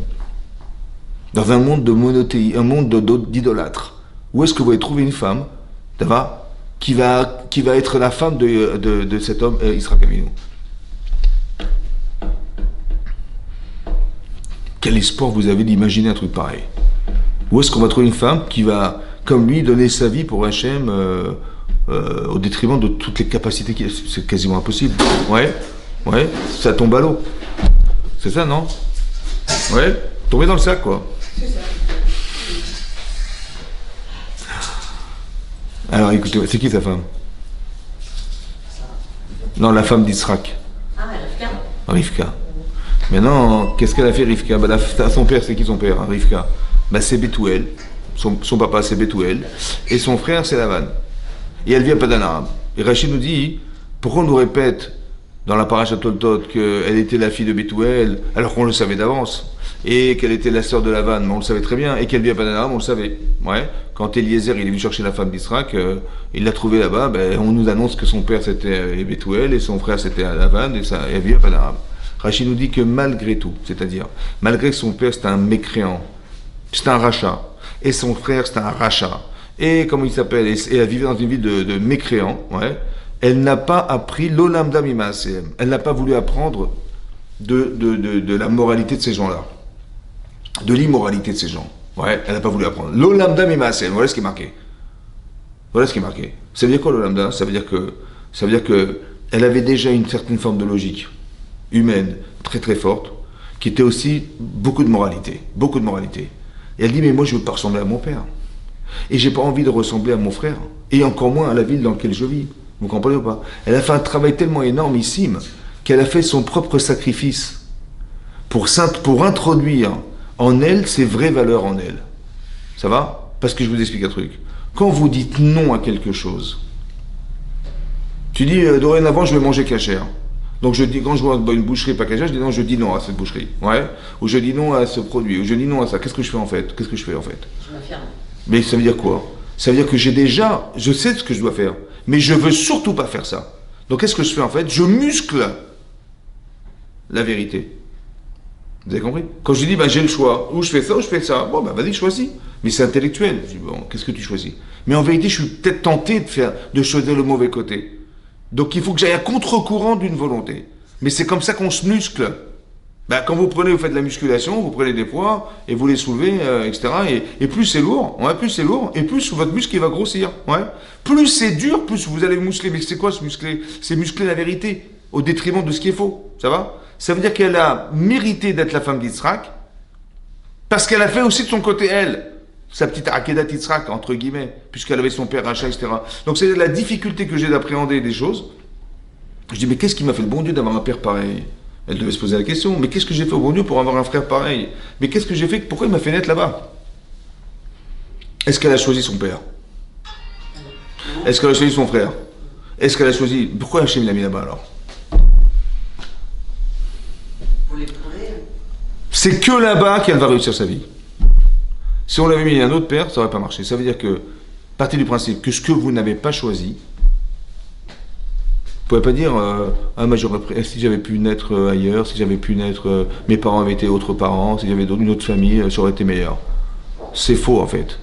Dans un monde de monothéisme, un monde d'idolâtres. Où est-ce que vous allez trouver une femme, ça va, qui va être la femme de cet homme, Israël Avinu? Quel espoir vous avez d'imaginer un truc pareil? Où est-ce qu'on va trouver une femme qui va, comme lui, donner sa vie pour Hachem au détriment de toutes les capacités qu'il a? C'est quasiment impossible. Ouais, ça tombe à l'eau. C'est ça, non? Ouais, tomber dans le sac, quoi. C'est ça. Alors écoutez, c'est qui sa femme? Non, la femme d'Israël. Ah, Rivka. Rivka. Maintenant, qu'est-ce qu'elle a fait, Rivka? Son père, c'est qui son père, hein, Rivka? C'est Bethuel. Son papa, c'est Bethuel. Et son frère, c'est Lavan. Et elle vit à Padan Aram. Et Rachid nous dit, pourquoi on nous répète dans la paracha Toltot qu'elle était la fille de Bethuel, alors qu'on le savait d'avance, et qu'elle était la sœur de Lavan, mais on le savait très bien, et qu'elle vit à Padan Aram, on le savait. Ouais. Quand Eliezer il est venu chercher la femme d'Israël, il l'a trouvée là-bas, on nous annonce que son père c'était Bethuel, et son frère c'était Lavan, et elle vit à Padan Aram. Rachid nous dit que malgré tout, c'est-à-dire, malgré que son père c'était un mécréant, c'était un rachat, et son frère c'était un rachat, et comment il s'appelle, et elle vivait dans une ville de mécréants, ouais, elle n'a pas appris l'olam damima ACM. Elle n'a pas voulu apprendre de la moralité de ces gens-là, de l'immoralité de ces gens. Ouais, elle n'a pas voulu apprendre. L'olam damima ACM, voilà ce qui est marqué. Voilà ce qui est marqué. Ça veut dire quoi l'olam dam? Ça veut dire que elle avait déjà une certaine forme de logique humaine très très forte, qui était aussi beaucoup de moralité. Et elle dit, mais moi je veux pas ressembler à mon père. Et j'ai pas envie de ressembler à mon frère. Et encore moins à la ville dans laquelle je vis. Vous comprenez ou pas? Elle a fait un travail tellement énormissime qu'elle a fait son propre sacrifice pour introduire en elle ses vraies valeurs en elle. Ça va? Parce que je vous explique un truc. Quand vous dites non à quelque chose, tu dis dorénavant je vais manger cachère. Donc je dis, quand je vois une boucherie pas cachère, je dis non à cette boucherie. Ouais. Ou je dis non à ce produit. Ou je dis non à ça. Qu'est-ce que je fais en fait? Je m'affirme. Mais ça veut dire quoi? Ça veut dire que je sais ce que je dois faire, mais je veux surtout pas faire ça. Donc qu'est-ce que je fais en fait? Je muscle la vérité. Vous avez compris? Quand je dis, j'ai le choix, ou je fais ça, ou je fais ça, bon, vas-y, choisis. Mais c'est intellectuel. Je dis, bon, qu'est-ce que tu choisis? Mais en vérité, je suis peut-être tenté de choisir le mauvais côté. Donc il faut que j'aille à contre-courant d'une volonté. Mais c'est comme ça qu'on se muscle. Quand vous faites de la musculation, vous prenez des poids et vous les soulevez, etc. Et plus c'est lourd, et plus votre muscle il va grossir. Ouais. Plus c'est dur, plus vous allez muscler. Mais c'est quoi se muscler? C'est muscler la vérité au détriment de ce qui est faux. Ça va? Ça veut dire qu'elle a mérité d'être la femme d'Yitzhak parce qu'elle a fait aussi de son côté elle, sa petite Akedat Yitzhak entre guillemets, puisqu'elle avait son père Racha, etc. Donc c'est la difficulté que j'ai d'appréhender des choses. Je dis mais qu'est-ce qui m'a fait le bon Dieu d'avoir un père pareil? Elle devait se poser la question, mais qu'est-ce que j'ai fait au bon Dieu pour avoir un frère pareil? Mais qu'est-ce que j'ai fait? Pourquoi il m'a fait naître là-bas? Est-ce qu'elle a choisi son père? Est-ce qu'elle a choisi son frère? Est-ce qu'elle a choisi... Pourquoi Hachem l'a mis là-bas alors? Pour l'éprouver. C'est que là-bas qu'elle va réussir sa vie. Si on l'avait mis à un autre père, ça n'aurait pas marché. Ça veut dire que, partez du principe que ce que vous n'avez pas choisi, vous ne pouvez pas dire si j'avais pu naître ailleurs, si j'avais pu naître, mes parents avaient été autres parents, si j'avais une autre famille, ça aurait été meilleur. C'est faux en fait.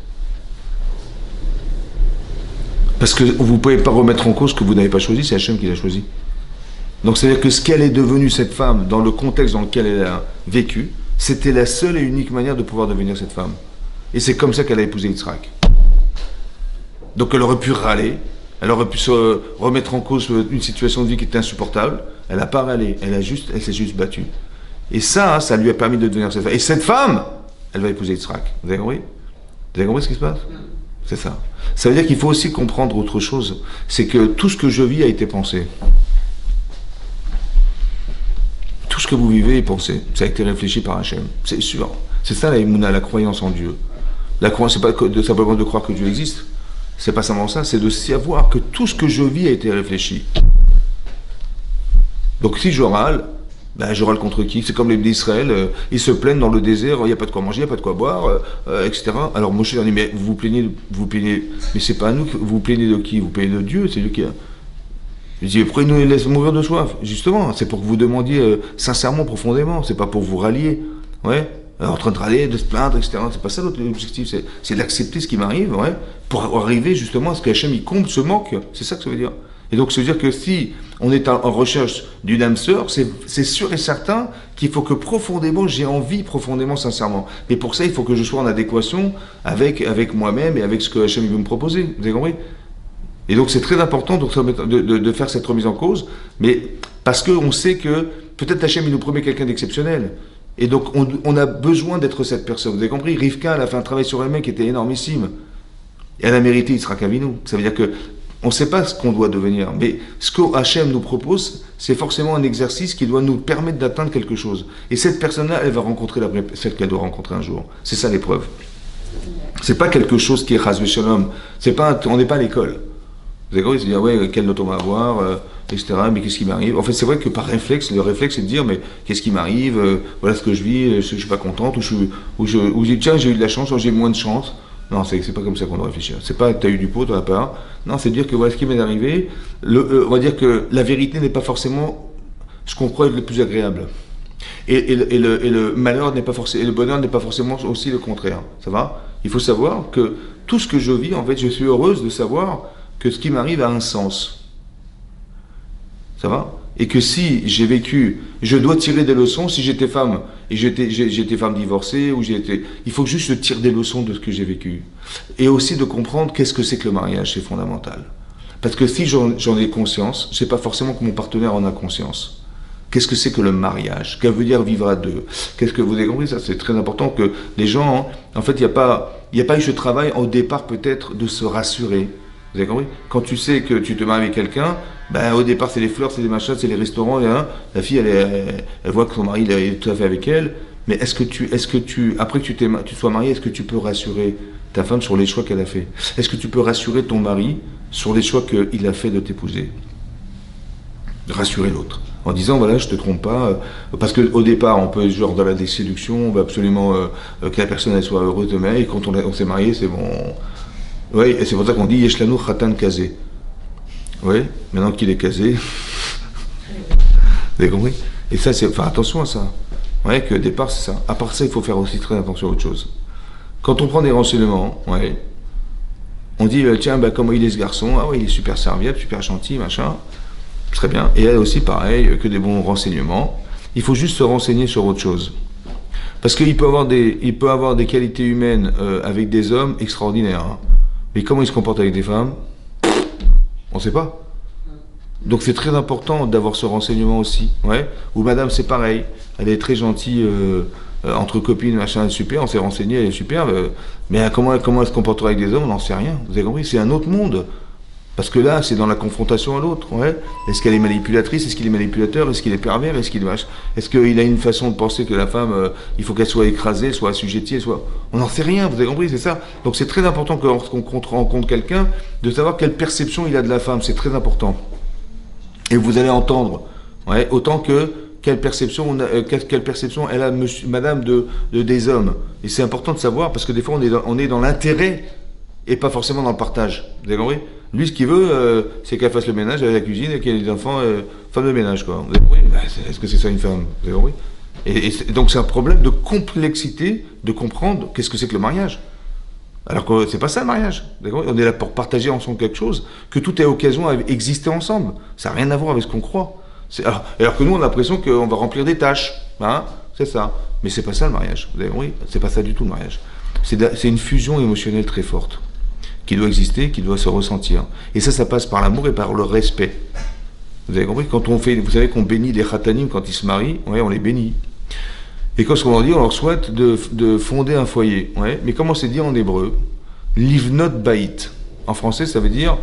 Parce que vous ne pouvez pas remettre en cause ce que vous n'avez pas choisi, c'est Hachem qui l'a choisi. Donc c'est-à-dire que ce qu'elle est devenue, cette femme, dans le contexte dans lequel elle a vécu, c'était la seule et unique manière de pouvoir devenir cette femme. Et c'est comme ça qu'elle a épousé Yitzhak. Donc elle aurait pu râler, elle aurait pu se remettre en cause une situation de vie qui était insupportable. Elle n'a pas râlé, elle s'est juste battue. Et ça lui a permis de devenir cette femme. Et cette femme, elle va épouser Yitzhak. Vous avez compris? Vous avez compris ce qui se passe? C'est ça. Ça veut dire qu'il faut aussi comprendre autre chose. C'est que tout ce que je vis a été pensé. Tout ce que vous vivez est pensé. Ça a été réfléchi par Hachem. C'est sûr. C'est ça la émouna, la croyance en Dieu. La croyance, c'est pas simplement de croire que Dieu existe. C'est pas simplement ça, c'est de savoir que tout ce que je vis a été réfléchi. Donc si je râle, ben je râle contre qui? C'est comme les d'Israël, ils se plaignent dans le désert, il n'y a pas de quoi manger, il n'y a pas de quoi boire, etc. Alors Moshe leur dit, mais vous vous plaignez, mais c'est pas à nous, vous plaignez de qui? Vous plaignez de Dieu, c'est lui qui a... Je dis, pourquoi il nous laisse mourir de soif? Justement, c'est pour que vous demandiez sincèrement, profondément, c'est pas pour vous rallier. Ouais. En train de râler, de se plaindre, etc. C'est pas ça l'objectif, c'est d'accepter ce qui m'arrive, ouais, pour arriver justement à ce que Hachem il comble ce manque. C'est ça que ça veut dire. Et donc, ça veut dire que si on est en recherche d'une âme sœur, c'est sûr et certain qu'il faut que profondément, j'ai envie, profondément, sincèrement. Mais pour ça, il faut que je sois en adéquation avec moi-même et avec ce que Hachem veut me proposer. Vous avez compris? Et donc, c'est très important de faire cette remise en cause, mais parce qu'on sait que peut-être Hachem il nous promet quelqu'un d'exceptionnel. Et donc, on a besoin d'être cette personne. Vous avez compris? Rivka, elle a fait un travail sur elle-même qui était énormissime. Et elle a mérité Yitzhak Avinu. Ça veut dire que on ne sait pas ce qu'on doit devenir. Mais ce que Hachem nous propose, c'est forcément un exercice qui doit nous permettre d'atteindre quelque chose. Et cette personne-là, elle va rencontrer celle qu'elle doit rencontrer un jour. C'est ça l'épreuve. C'est pas quelque chose qui est chas v'shalom. On n'est pas à l'école. Vous avez compris? C'est dire, ouais, quelle note on va avoir, etc. Mais qu'est-ce qui m'arrive? En fait, c'est vrai que par réflexe, le réflexe, c'est de dire, mais qu'est-ce qui m'arrive? Voilà ce que je vis, je suis pas contente, ou tiens, j'ai eu de la chance, ou j'ai eu moins de chance. Non, c'est pas comme ça qu'on doit réfléchir. C'est pas t'as eu du pot, t'en as pas. Non, c'est de dire que voilà ce qui m'est arrivé. On va dire que la vérité n'est pas forcément ce qu'on croit être le plus agréable. Et le malheur n'est pas forcément, et le bonheur n'est pas forcément aussi le contraire. Ça va? Il faut savoir que tout ce que je vis, en fait, je suis heureuse de savoir que ce qui m'arrive a un sens. Ça va? Et que si j'ai vécu, je dois tirer des leçons. Si j'étais femme, et j'étais femme divorcée, il faut que juste je tire des leçons de ce que j'ai vécu. Et aussi de comprendre qu'est-ce que c'est que le mariage, c'est fondamental. Parce que si j'en ai conscience, c'est pas forcément que mon partenaire en a conscience. Qu'est-ce que c'est que le mariage? Qu'est-ce que veut dire vivre à deux? Qu'est-ce que vous avez compris? Ça, c'est très important que les gens, en fait, il n'y a pas eu ce travail au départ peut-être de se rassurer. Vous avez compris? Quand tu sais que tu te maries avec quelqu'un, ben, au départ c'est les fleurs, c'est les machins, c'est les restaurants, la fille elle voit que son mari est tout à fait avec elle, mais est-ce que tu après que tu sois marié, est-ce que tu peux rassurer ta femme sur les choix qu'elle a fait? Est-ce que tu peux rassurer ton mari sur les choix qu'il a fait de t'épouser? Rassurer l'autre. En disant, voilà, je te trompe pas, parce qu'au départ, on peut, genre, dans la séduction, on veut absolument que la personne elle soit heureuse demain, et quand on s'est marié, c'est bon. Oui, et c'est pour ça qu'on dit Yeshlanu Khatan Kazé. Oui, maintenant qu'il est casé. Vous avez compris? Et ça, c'est faire attention à ça. Ouais, qu'au départ, c'est ça. À part ça, il faut faire aussi très attention à autre chose. Quand on prend des renseignements, ouais, on dit, tiens, bah, comment il est ce garçon? Ah oui, il est super serviable, super gentil, machin. Très bien. Et elle aussi, pareil, que des bons renseignements. Il faut juste se renseigner sur autre chose. Parce qu'il peut avoir des qualités humaines avec des hommes extraordinaires. Hein. Mais comment il se comporte avec des femmes? On ne sait pas. Donc c'est très important d'avoir ce renseignement aussi. Ouais. Ou madame, c'est pareil. Elle est très gentille entre copines, machin, super. On s'est renseigné, elle est super. Mais comment elle se comportera avec des hommes? On n'en sait rien. Vous avez compris? C'est un autre monde. Parce que là, c'est dans la confrontation à l'autre. Ouais. Est-ce qu'elle est manipulatrice? Est-ce qu'il est manipulateur? Est-ce qu'il est pervers? Est-ce qu'il a une façon de penser que la femme, il faut qu'elle soit écrasée, soit assujettie, On n'en sait rien, vous avez compris, c'est ça. Donc c'est très important que lorsqu'on rencontre quelqu'un, de savoir quelle perception il a de la femme. C'est très important. Et vous allez entendre, ouais, autant que quelle perception elle a madame des hommes. Et c'est important de savoir, parce que des fois on est dans l'intérêt et pas forcément dans le partage. Vous avez compris? Lui, ce qu'il veut, c'est qu'elle fasse le ménage à la cuisine et qu'il y ait des enfants, femme de ménage, quoi. Vous avez compris? Est-ce que c'est ça une femme? Vous avez compris? Et donc c'est un problème de complexité de comprendre qu'est-ce que c'est que le mariage. Alors que c'est pas ça le mariage. On est là pour partager ensemble quelque chose, que tout est occasion à exister ensemble. Ça n'a rien à voir avec ce qu'on croit. Alors que nous, on a l'impression qu'on va remplir des tâches. Hein, c'est ça. Mais c'est pas ça le mariage. Vous avez compris? C'est pas ça du tout le mariage. C'est une fusion émotionnelle très forte qui doit exister, qui doit se ressentir. Et ça passe par l'amour et par le respect. Vous avez compris? Quand vous savez qu'on bénit des khatanim quand ils se marient, ouais, on les bénit. Et qu'est-ce qu'on leur dit? On leur souhaite de fonder un foyer. Ouais. Mais comment c'est dit en hébreu? Livnot bait. En français, ça veut dire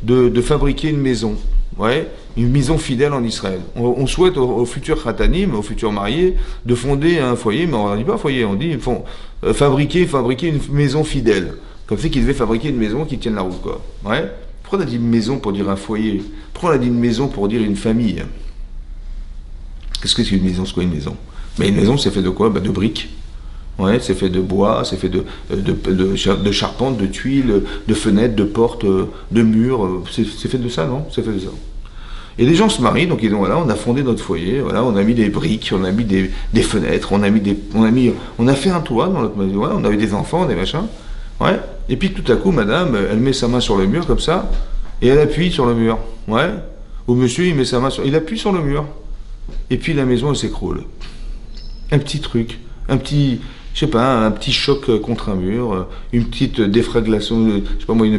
de fabriquer une maison. Ouais. Une maison fidèle en Israël. On souhaite aux futurs khatanim, aux futurs mariés, de fonder un foyer, mais on ne dit pas foyer, on dit ils font, fabriquer une maison fidèle. Comme c'est qu'ils devaient fabriquer une maison qui tienne la route, quoi. Ouais. Pourquoi on a dit une maison pour dire un foyer? Pourquoi on a dit une maison pour dire une famille? Qu'est-ce que c'est une maison? C'est quoi une maison? Mais une maison, c'est fait de quoi? De briques. Ouais, c'est fait de bois, c'est fait de charpente, de tuiles, de fenêtres, de portes, de murs. C'est fait de ça, non? C'est fait de ça. Et les gens se marient, donc ils disent voilà, on a fondé notre foyer, voilà, on a mis des briques, on a mis des fenêtres, on a fait un toit dans notre maison, ouais, on avait des enfants, des machins. Ouais. Et puis tout à coup, madame, elle met sa main sur le mur comme ça, et elle appuie sur le mur. Ouais. Ou monsieur, il met sa main il appuie sur le mur. Et puis la maison, elle s'écroule. Un petit truc, un petit choc contre un mur, une petite défragmentation, je sais pas moi, je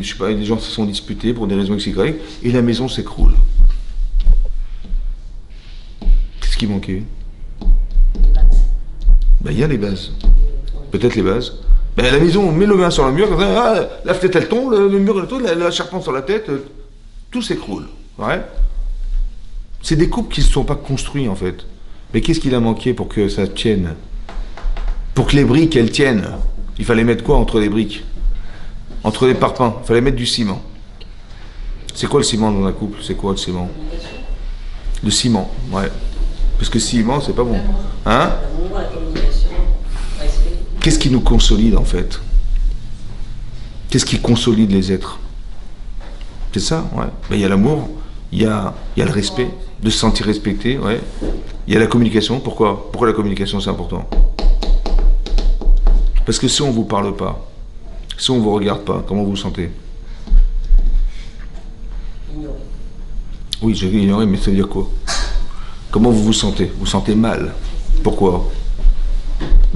sais pas, les gens se sont disputés pour des raisons XY, et la maison s'écroule. Qu'est-ce qui manquait? Il y a les bases. Peut-être les bases. La maison, on met le main sur le mur, la fenêtre elle tombe, le mur elle tombe, la charpente sur la tête, tout s'écroule. Ouais. C'est des couples qui ne se sont pas construits en fait. Mais qu'est-ce qu'il a manqué pour que ça tienne? Pour que les briques, elles tiennent, il fallait mettre quoi entre les briques? Entre les parpaings, il fallait mettre du ciment. C'est quoi le ciment dans un couple? C'est quoi le ciment? Le ciment, ouais. Parce que ciment, c'est pas bon. Hein? Qu'est-ce qui nous consolide en fait? Qu'est-ce qui consolide les êtres? C'est ça, ouais. Il y a l'amour, il y a le respect, de se sentir respecté, ouais. Il y a la communication. Pourquoi la communication c'est important? Parce que si on ne vous parle pas, si on ne vous regarde pas, comment vous vous sentez? Ignoré. Oui, j'ai ignoré, mais ça veut dire quoi? Comment vous vous sentez? Vous vous sentez mal. Pourquoi?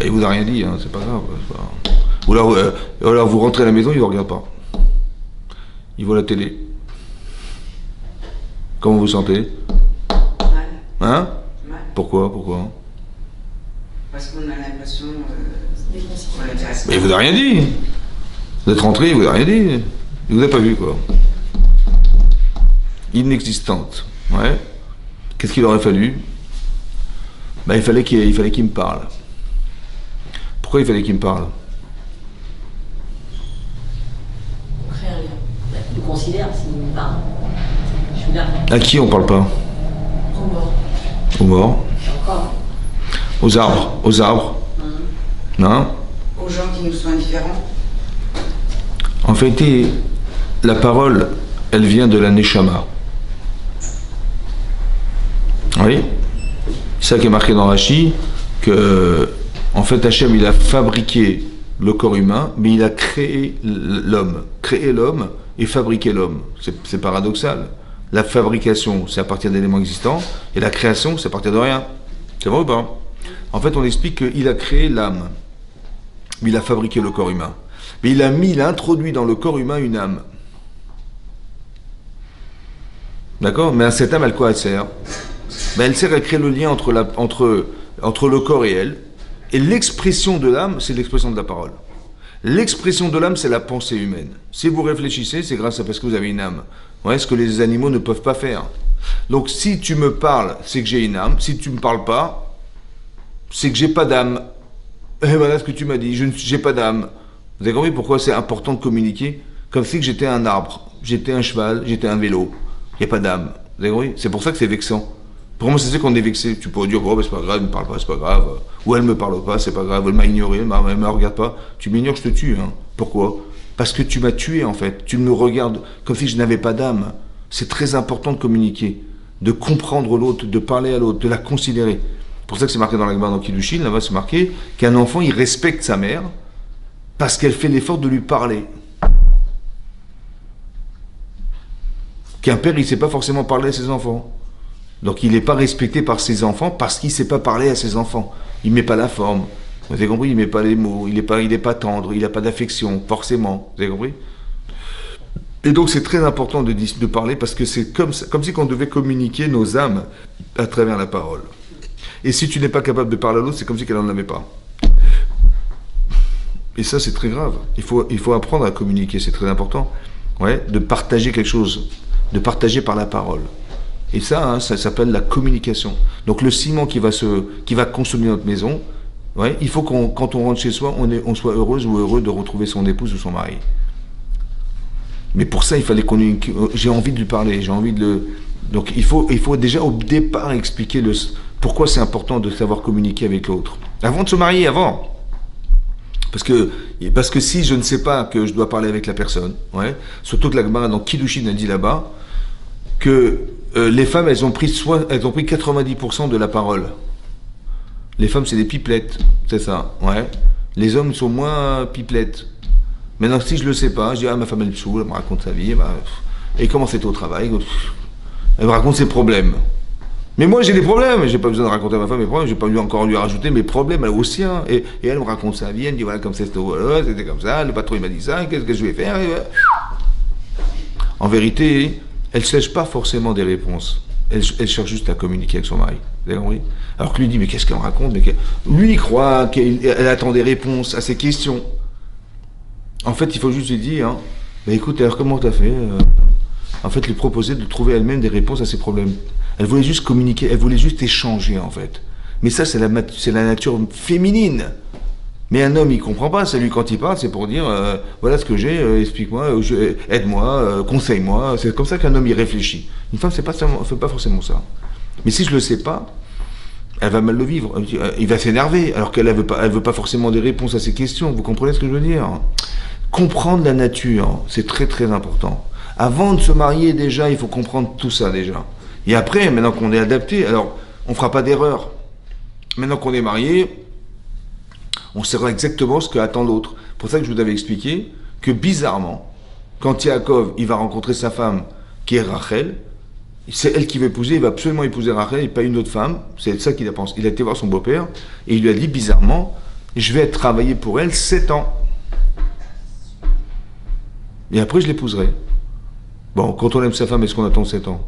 Il vous a rien dit, hein, c'est pas grave. Ou alors vous rentrez à la maison, il ne vous regarde pas. Il voit la télé. Comment vous vous sentez? Mal. Hein? Mal. Pourquoi? Parce qu'on a l'impression qu'on l'intéresse. Mais il vous a rien dit. Vous êtes rentré, il vous a rien dit. Il vous a pas vu, quoi. Inexistante. Ouais. Qu'est-ce qu'il aurait fallu? Il fallait qu'il me parle. Pourquoi il fallait qu'il me parle? On crée un lien. Il nous considère s'il nous parle. Je suis là. À qui on parle pas? Au mort. Aux morts. Encore. Aux arbres. Aux arbres. Non? Aux gens qui nous sont indifférents. En fait, la parole, elle vient de la Neshama. Oui? C'est ça qui est marqué dans Rashi, que, en fait, Hachem, il a fabriqué le corps humain, mais il a créé l'homme. Créé l'homme et fabriqué l'homme. C'est paradoxal. La fabrication, c'est à partir d'éléments existants, et la création, c'est à partir de rien. C'est vrai ou pas? En fait, on explique qu'il a créé l'âme, mais il a fabriqué le corps humain. Mais il a introduit dans le corps humain une âme. D'accord? Mais cette âme, elle quoi elle sert? Elle sert à créer le lien entre le corps et elle. Et l'expression de l'âme, c'est l'expression de la parole. L'expression de l'âme, c'est la pensée humaine. Si vous réfléchissez, c'est parce que vous avez une âme. Ouais, ce que les animaux ne peuvent pas faire. Donc si tu me parles, c'est que j'ai une âme. Si tu ne me parles pas, c'est que j'ai pas d'âme. Et voilà ce que tu m'as dit, j'ai pas d'âme. Vous avez compris pourquoi c'est important de communiquer? Comme si j'étais un arbre, j'étais un cheval, j'étais un vélo. Il n'y a pas d'âme. Vous avez compris? C'est pour ça que c'est vexant. Pour moi, c'est qu'on est vexé. Tu pourrais dire, c'est pas grave, il me parle pas, c'est pas grave. Ou elle me parle pas, c'est pas grave. Elle m'a ignoré, elle me regarde pas. Tu m'ignores, je te tue. Hein. Pourquoi? Parce que tu m'as tué, en fait. Tu me regardes comme si je n'avais pas d'âme. C'est très important de communiquer, de comprendre l'autre, de parler à l'autre, de la considérer. C'est pour ça que c'est marqué dans la Gemara dans Kiddushin, là-bas, c'est marqué qu'un enfant, il respecte sa mère parce qu'elle fait l'effort de lui parler. Qu'un père, il ne sait pas forcément parler à ses enfants. Donc il n'est pas respecté par ses enfants parce qu'il ne sait pas parler à ses enfants. Il ne met pas la forme. Vous avez compris? Il ne met pas les mots. Il n'est pas tendre. Il n'a pas d'affection, forcément. Vous avez compris? Et donc c'est très important de parler parce que c'est comme si on devait communiquer nos âmes à travers la parole. Et si tu n'es pas capable de parler à l'autre, c'est comme si qu'elle n'en avait pas. Et ça, c'est très grave. Il faut apprendre à communiquer, c'est très important. Ouais, de partager quelque chose, de partager par la parole. Et ça, hein, ça s'appelle la communication. Donc le ciment qui va consommer notre maison, ouais, il faut quand on rentre chez soi, on soit heureuse ou heureux de retrouver son épouse ou son mari. Mais pour ça, il fallait j'ai envie de lui parler, j'ai envie de le... Donc il faut déjà au départ expliquer pourquoi c'est important de savoir communiquer avec l'autre. Avant de se marier, avant. Parce que si je ne sais pas que je dois parler avec la personne, ouais, surtout que la Gemara dans Kiddushin a dit là-bas que les femmes, elles ont pris 90% de la parole. Les femmes, c'est des pipelettes, c'est ça, ouais. Les hommes sont moins pipelettes. Maintenant, si je le sais pas, je dis, ah, ma femme, elle me saoule, elle me raconte sa vie, et comment c'était au travail, elle me raconte ses problèmes. Mais moi, j'ai des problèmes, j'ai pas besoin de raconter à ma femme mes problèmes, j'ai pas encore lui rajouter mes problèmes, elle aussi, hein. Et elle me raconte sa vie, elle me dit, voilà, comme c'était comme ça, le patron, il m'a dit ça, qu'est-ce que je vais faire? En vérité, elle ne cherche pas forcément des réponses. Elle cherche juste à communiquer avec son mari. Vous avez compris? Alors que lui dit, mais qu'est-ce qu'elle me raconte? Lui, il croit qu'elle attend des réponses à ses questions. En fait, il faut juste lui dire, hein, bah, écoute, alors comment t'as fait? En fait, lui proposer de trouver elle-même des réponses à ses problèmes. Elle voulait juste communiquer, elle voulait juste échanger, en fait. Mais ça, c'est la nature féminine. Mais un homme, il comprend pas. C'est lui, quand il parle, c'est pour dire, voilà ce que j'ai, explique-moi, aide-moi, conseille-moi. C'est comme ça qu'un homme, il réfléchit. Une femme, fait pas forcément ça. Mais si je le sais pas, elle va mal le vivre. Il va s'énerver, alors qu'elle veut pas forcément des réponses à ses questions. Vous comprenez ce que je veux dire? Comprendre la nature, c'est très très important. Avant de se marier, déjà, il faut comprendre tout ça, déjà. Et après, maintenant qu'on est adapté, alors, on fera pas d'erreur. Maintenant qu'on est marié, on saura exactement ce qu'attend l'autre. C'est pour ça que je vous avais expliqué que, bizarrement, quand Yaakov, il va rencontrer sa femme, qui est Rachel, c'est elle qui va épouser, il va absolument épouser Rachel et pas une autre femme. C'est ça qu'il a pensé. Il a été voir son beau-père et il lui a dit, bizarrement, je vais travailler pour elle 7 ans. Et après, je l'épouserai. Bon, quand on aime sa femme, est-ce qu'on attend 7 ans?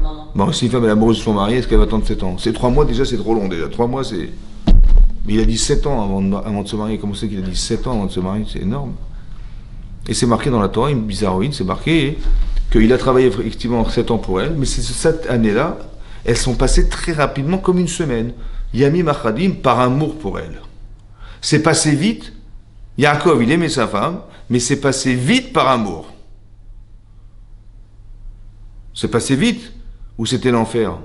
Non. Bon, si une femme est amoureuse de son mari, est-ce qu'elle va attendre 7 ans? C'est 3 mois déjà, c'est trop long déjà. 3 mois, c'est... Mais il a dit 7 ans avant de se marier. Comment c'est qu'il a dit 7 ans avant de se marier? C'est énorme. Et c'est marqué dans la Torah, une bizarroïde, c'est marqué qu'il a travaillé effectivement 7 ans pour elle, mais cette année-là, elles sont passées très rapidement, comme une semaine. Yamim Achadim, par amour pour elle. C'est passé vite. Yaakov, il aimait sa femme, mais c'est passé vite par amour. C'est passé vite, ou c'était l'enfer?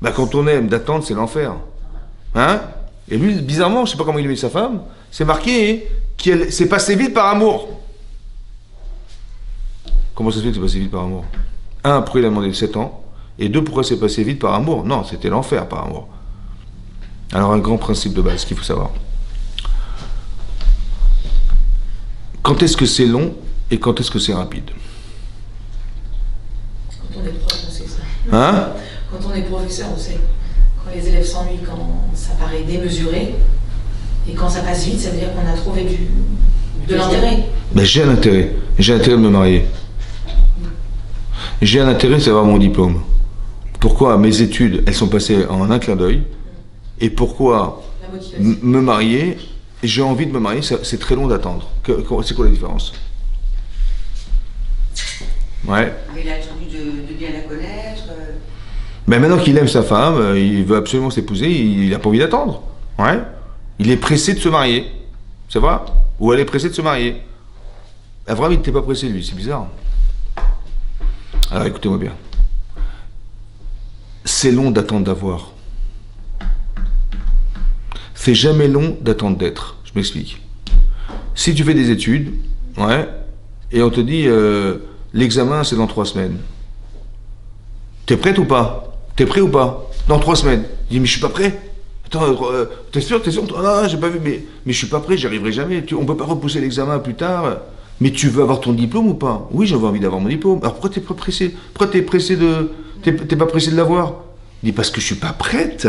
Ben, quand on aime, d'attendre, c'est l'enfer. Hein? Et lui, bizarrement, je ne sais pas comment il aimait sa femme, c'est marqué qu'il s'est passé vite par amour. Comment ça se fait que c'est passé vite par amour? 1, pourquoi il a demandé 7 ans, et 2, pourquoi c'est passé vite par amour? Non, c'était l'enfer par amour. Alors, un grand principe de base qu'il faut savoir. Quand est-ce que c'est long et quand est-ce que c'est rapide? Quand on est prof, on sait ça. Hein? Quand on est professeur, on sait. Quand les élèves s'ennuient, quand ça paraît démesuré, et quand ça passe vite, ça veut dire qu'on a trouvé de l'intérêt. Ben, j'ai un intérêt. J'ai intérêt de me marier. J'ai un intérêt, c'est d'avoir mon diplôme. Pourquoi mes études, elles sont passées en un clin d'œil? Et pourquoi me marier? J'ai envie de me marier, c'est très long d'attendre. C'est quoi la différence? Ouais. Il a attendu de bien la connaître. Mais maintenant qu'il aime sa femme, il veut absolument s'épouser, il n'a pas envie d'attendre. Ouais. Il est pressé de se marier. C'est vrai? Ou elle est pressée de se marier. Abraham, il n'était pas pressé, lui, c'est bizarre. Alors écoutez-moi bien. C'est long d'attendre d'avoir. C'est jamais long d'attendre d'être. Je m'explique. Si tu fais des études, ouais, et on te dit l'examen c'est dans 3 semaines. T'es prête ou pas? T'es prêt ou pas? Dans 3 semaines. Il dit mais je suis pas prêt. Attends, t'es sûr? Non, j'ai pas vu, mais je suis pas prêt, j'y arriverai jamais. On peut pas repousser l'examen plus tard. Mais tu veux avoir ton diplôme ou pas? Oui, j'avais envie d'avoir mon diplôme. Alors pourquoi t'es pas pressé? Pourquoi t'es pressé de... T'es pas pressé de l'avoir? Il dit parce que je suis pas prête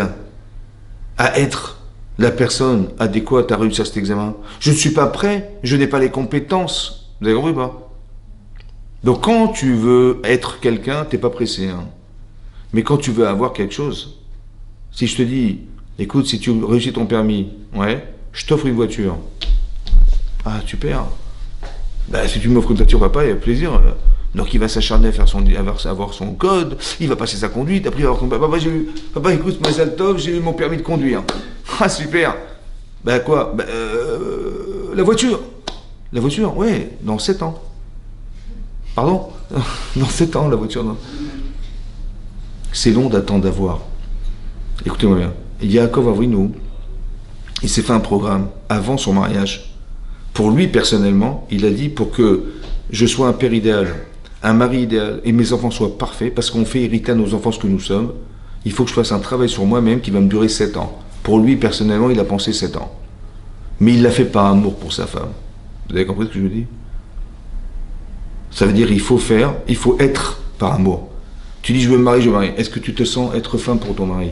à être la personne adéquate à réussir cet examen. Je ne suis pas prêt, je n'ai pas les compétences. Vous avez compris ou pas? Donc quand tu veux être quelqu'un, t'es pas pressé. Hein. Mais quand tu veux avoir quelque chose, Si je te dis, écoute, si tu réussis ton permis, ouais, je t'offre une voiture. Ah, super. Ben, si tu m'offres une voiture, papa, il y a plaisir. Donc il va s'acharner à avoir son code, il va passer sa conduite, après il va avoir son papa, écoute, Mazal Tov, j'ai eu mon permis de conduire. Ah, super. Ben quoi? La voiture. La voiture, ouais, dans 7 ans. Pardon? Dans 7 ans, la voiture. Non. C'est long d'attendre d'avoir. Écoutez-moi bien. Yaakov Avinu, il s'est fait un programme avant son mariage. Pour lui, personnellement, il a dit pour que je sois un père idéal, un mari idéal, et mes enfants soient parfaits, parce qu'on fait hériter à nos enfants ce que nous sommes, il faut que je fasse un travail sur moi-même qui va me durer 7 ans. Pour lui, personnellement, il a pensé 7 ans. Mais il l'a fait par amour pour sa femme. Vous avez compris ce que je veux dire? Ça veut dire il faut être par amour. Tu dis je veux me marier, je veux me marier. Est-ce que tu te sens être femme pour ton mari?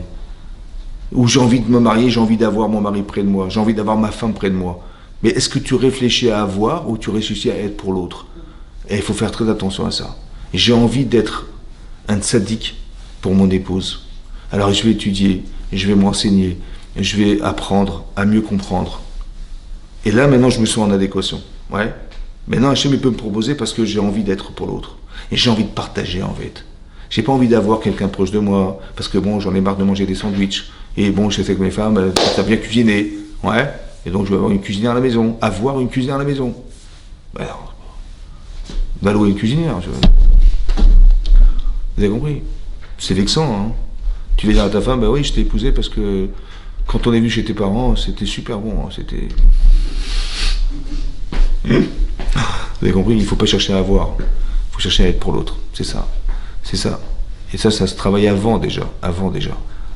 Ou j'ai envie de me marier, j'ai envie d'avoir mon mari près de moi, j'ai envie d'avoir ma femme près de moi. Mais est-ce que tu réfléchis à avoir ou tu réfléchis à être pour l'autre? Et il faut faire très attention à ça. J'ai envie d'être un tzaddik pour mon épouse. Alors je vais étudier, je vais m'enseigner, je vais apprendre à mieux comprendre. Et là, maintenant, je me sens en adéquation. Ouais. Maintenant, Hachem, il peut me proposer parce que j'ai envie d'être pour l'autre. Et j'ai envie de partager, en fait. J'ai pas envie d'avoir quelqu'un proche de moi, parce que bon, j'en ai marre de manger des sandwichs. Et bon, je sais que mes femmes, ça bien cuisiner. Ouais. Et donc, je vais avoir une cuisinière à la maison. Avoir une cuisinière à la maison. Ben alors, va louer une cuisinière. Vous avez compris? C'est vexant, hein. Tu vas dire à ta femme, bah oui, je t'ai épousé parce que quand on est venu chez tes parents, c'était super bon. Hein. C'était... Vous avez compris? Il ne faut pas chercher à avoir. Il faut chercher à être pour l'autre. C'est ça. C'est ça. Et ça se travaille avant déjà.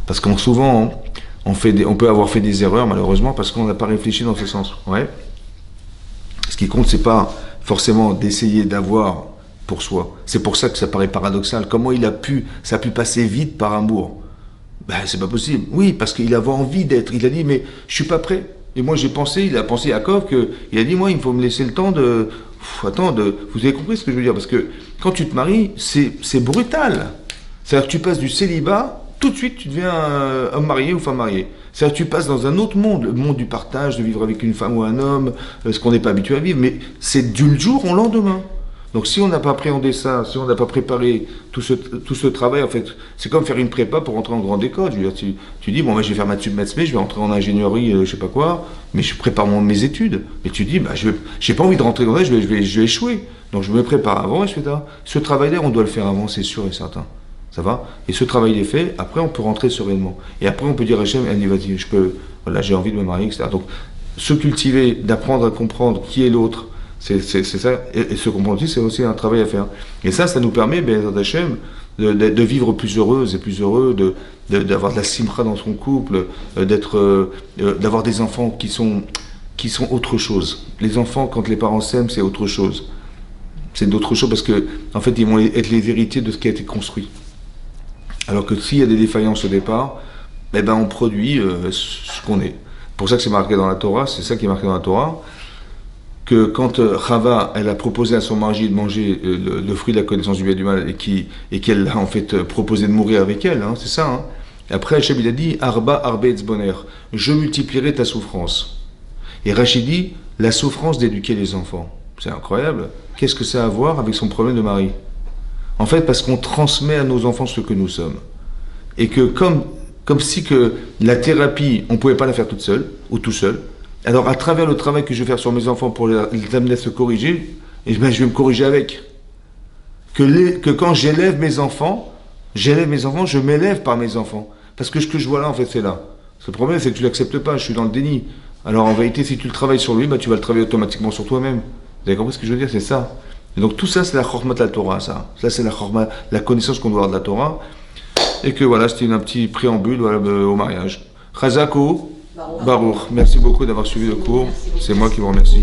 Parce qu'on souvent, on peut avoir fait des erreurs, malheureusement, parce qu'on n'a pas réfléchi dans ce sens. Ouais. Ce qui compte, c'est pas forcément d'essayer d'avoir pour soi. C'est pour ça que ça paraît paradoxal. Comment ça a pu passer vite par amour? Ben, c'est pas possible. Oui, parce qu'il avait envie d'être. Il a dit, mais je suis pas prêt. Et moi, il a pensé à Yaakov il a dit, moi, il faut me laisser le temps de... Vous avez compris ce que je veux dire? Parce que quand tu te maries, c'est brutal. C'est-à-dire que tu passes du célibat, tout de suite, tu deviens homme marié ou femme mariée. C'est-à-dire que tu passes dans un autre monde, le monde du partage, de vivre avec une femme ou un homme, ce qu'on n'est pas habitué à vivre, mais c'est du jour au lendemain. Donc si on n'a pas appréhendé ça, si on n'a pas préparé tout ce travail, en fait, c'est comme faire une prépa pour rentrer en grande école. Je veux dire, tu dis, bon, moi, je vais faire maths sup, maths spé, je vais rentrer en ingénierie, je sais pas quoi, mais je prépare mes études. Mais tu dis, bah, j'ai pas envie de rentrer dans ça, je vais échouer. Donc je me prépare avant et je fais ça. Ce travail-là, on doit le faire avant, c'est sûr et certain. Ça va? Et ce travail il est fait, après on peut rentrer sereinement. Et après on peut dire à Hachem, elle dit, vas-y, voilà, j'ai envie de me marier, etc. Donc, se cultiver, d'apprendre à comprendre qui est l'autre, c'est ça, et se comprendre aussi, c'est aussi un travail à faire. Et ça nous permet, Be'ezrat Hashem, de vivre plus heureuse et plus heureux, d'avoir de la simra dans son couple, d'avoir des enfants qui sont autre chose. Les enfants, quand les parents s'aiment, c'est autre chose. C'est d'autre chose parce que, en fait, ils vont être les héritiers de ce qui a été construit. Alors que s'il y a des défaillances au départ, eh ben on produit ce qu'on est. Pour ça que c'est marqué dans la Torah, c'est ça qui est marqué dans la Torah, que quand Chava, elle a proposé à son mari de manger le fruit de la connaissance du bien et du mal, et qu'elle a en fait proposé de mourir avec elle, hein, c'est ça. Hein. Après, Hachem il a dit, Arba Arbe Etzboner, je multiplierai ta souffrance. Et Rachid dit, la souffrance d'éduquer les enfants. C'est incroyable. Qu'est-ce que ça a à voir avec son problème de mari? En fait, parce qu'on transmet à nos enfants ce que nous sommes. Et que comme si que la thérapie, on ne pouvait pas la faire toute seule, ou tout seul, alors à travers le travail que je vais faire sur mes enfants pour les amener à se corriger, je vais me corriger avec. Que quand j'élève mes enfants, je m'élève par mes enfants. Parce que ce que je vois là, en fait, c'est là. Le problème, c'est que tu ne l'acceptes pas, je suis dans le déni. Alors en vérité, si tu le travailles sur lui, tu vas le travailler automatiquement sur toi-même. Vous avez compris ce que je veux dire? C'est ça. Et donc tout ça, c'est la chorma de la Torah, ça. Ça, c'est la connaissance qu'on doit avoir de la Torah. Et que voilà, c'était un petit préambule au mariage. Chazako, Baruch. Merci beaucoup d'avoir suivi le cours. C'est moi qui vous remercie.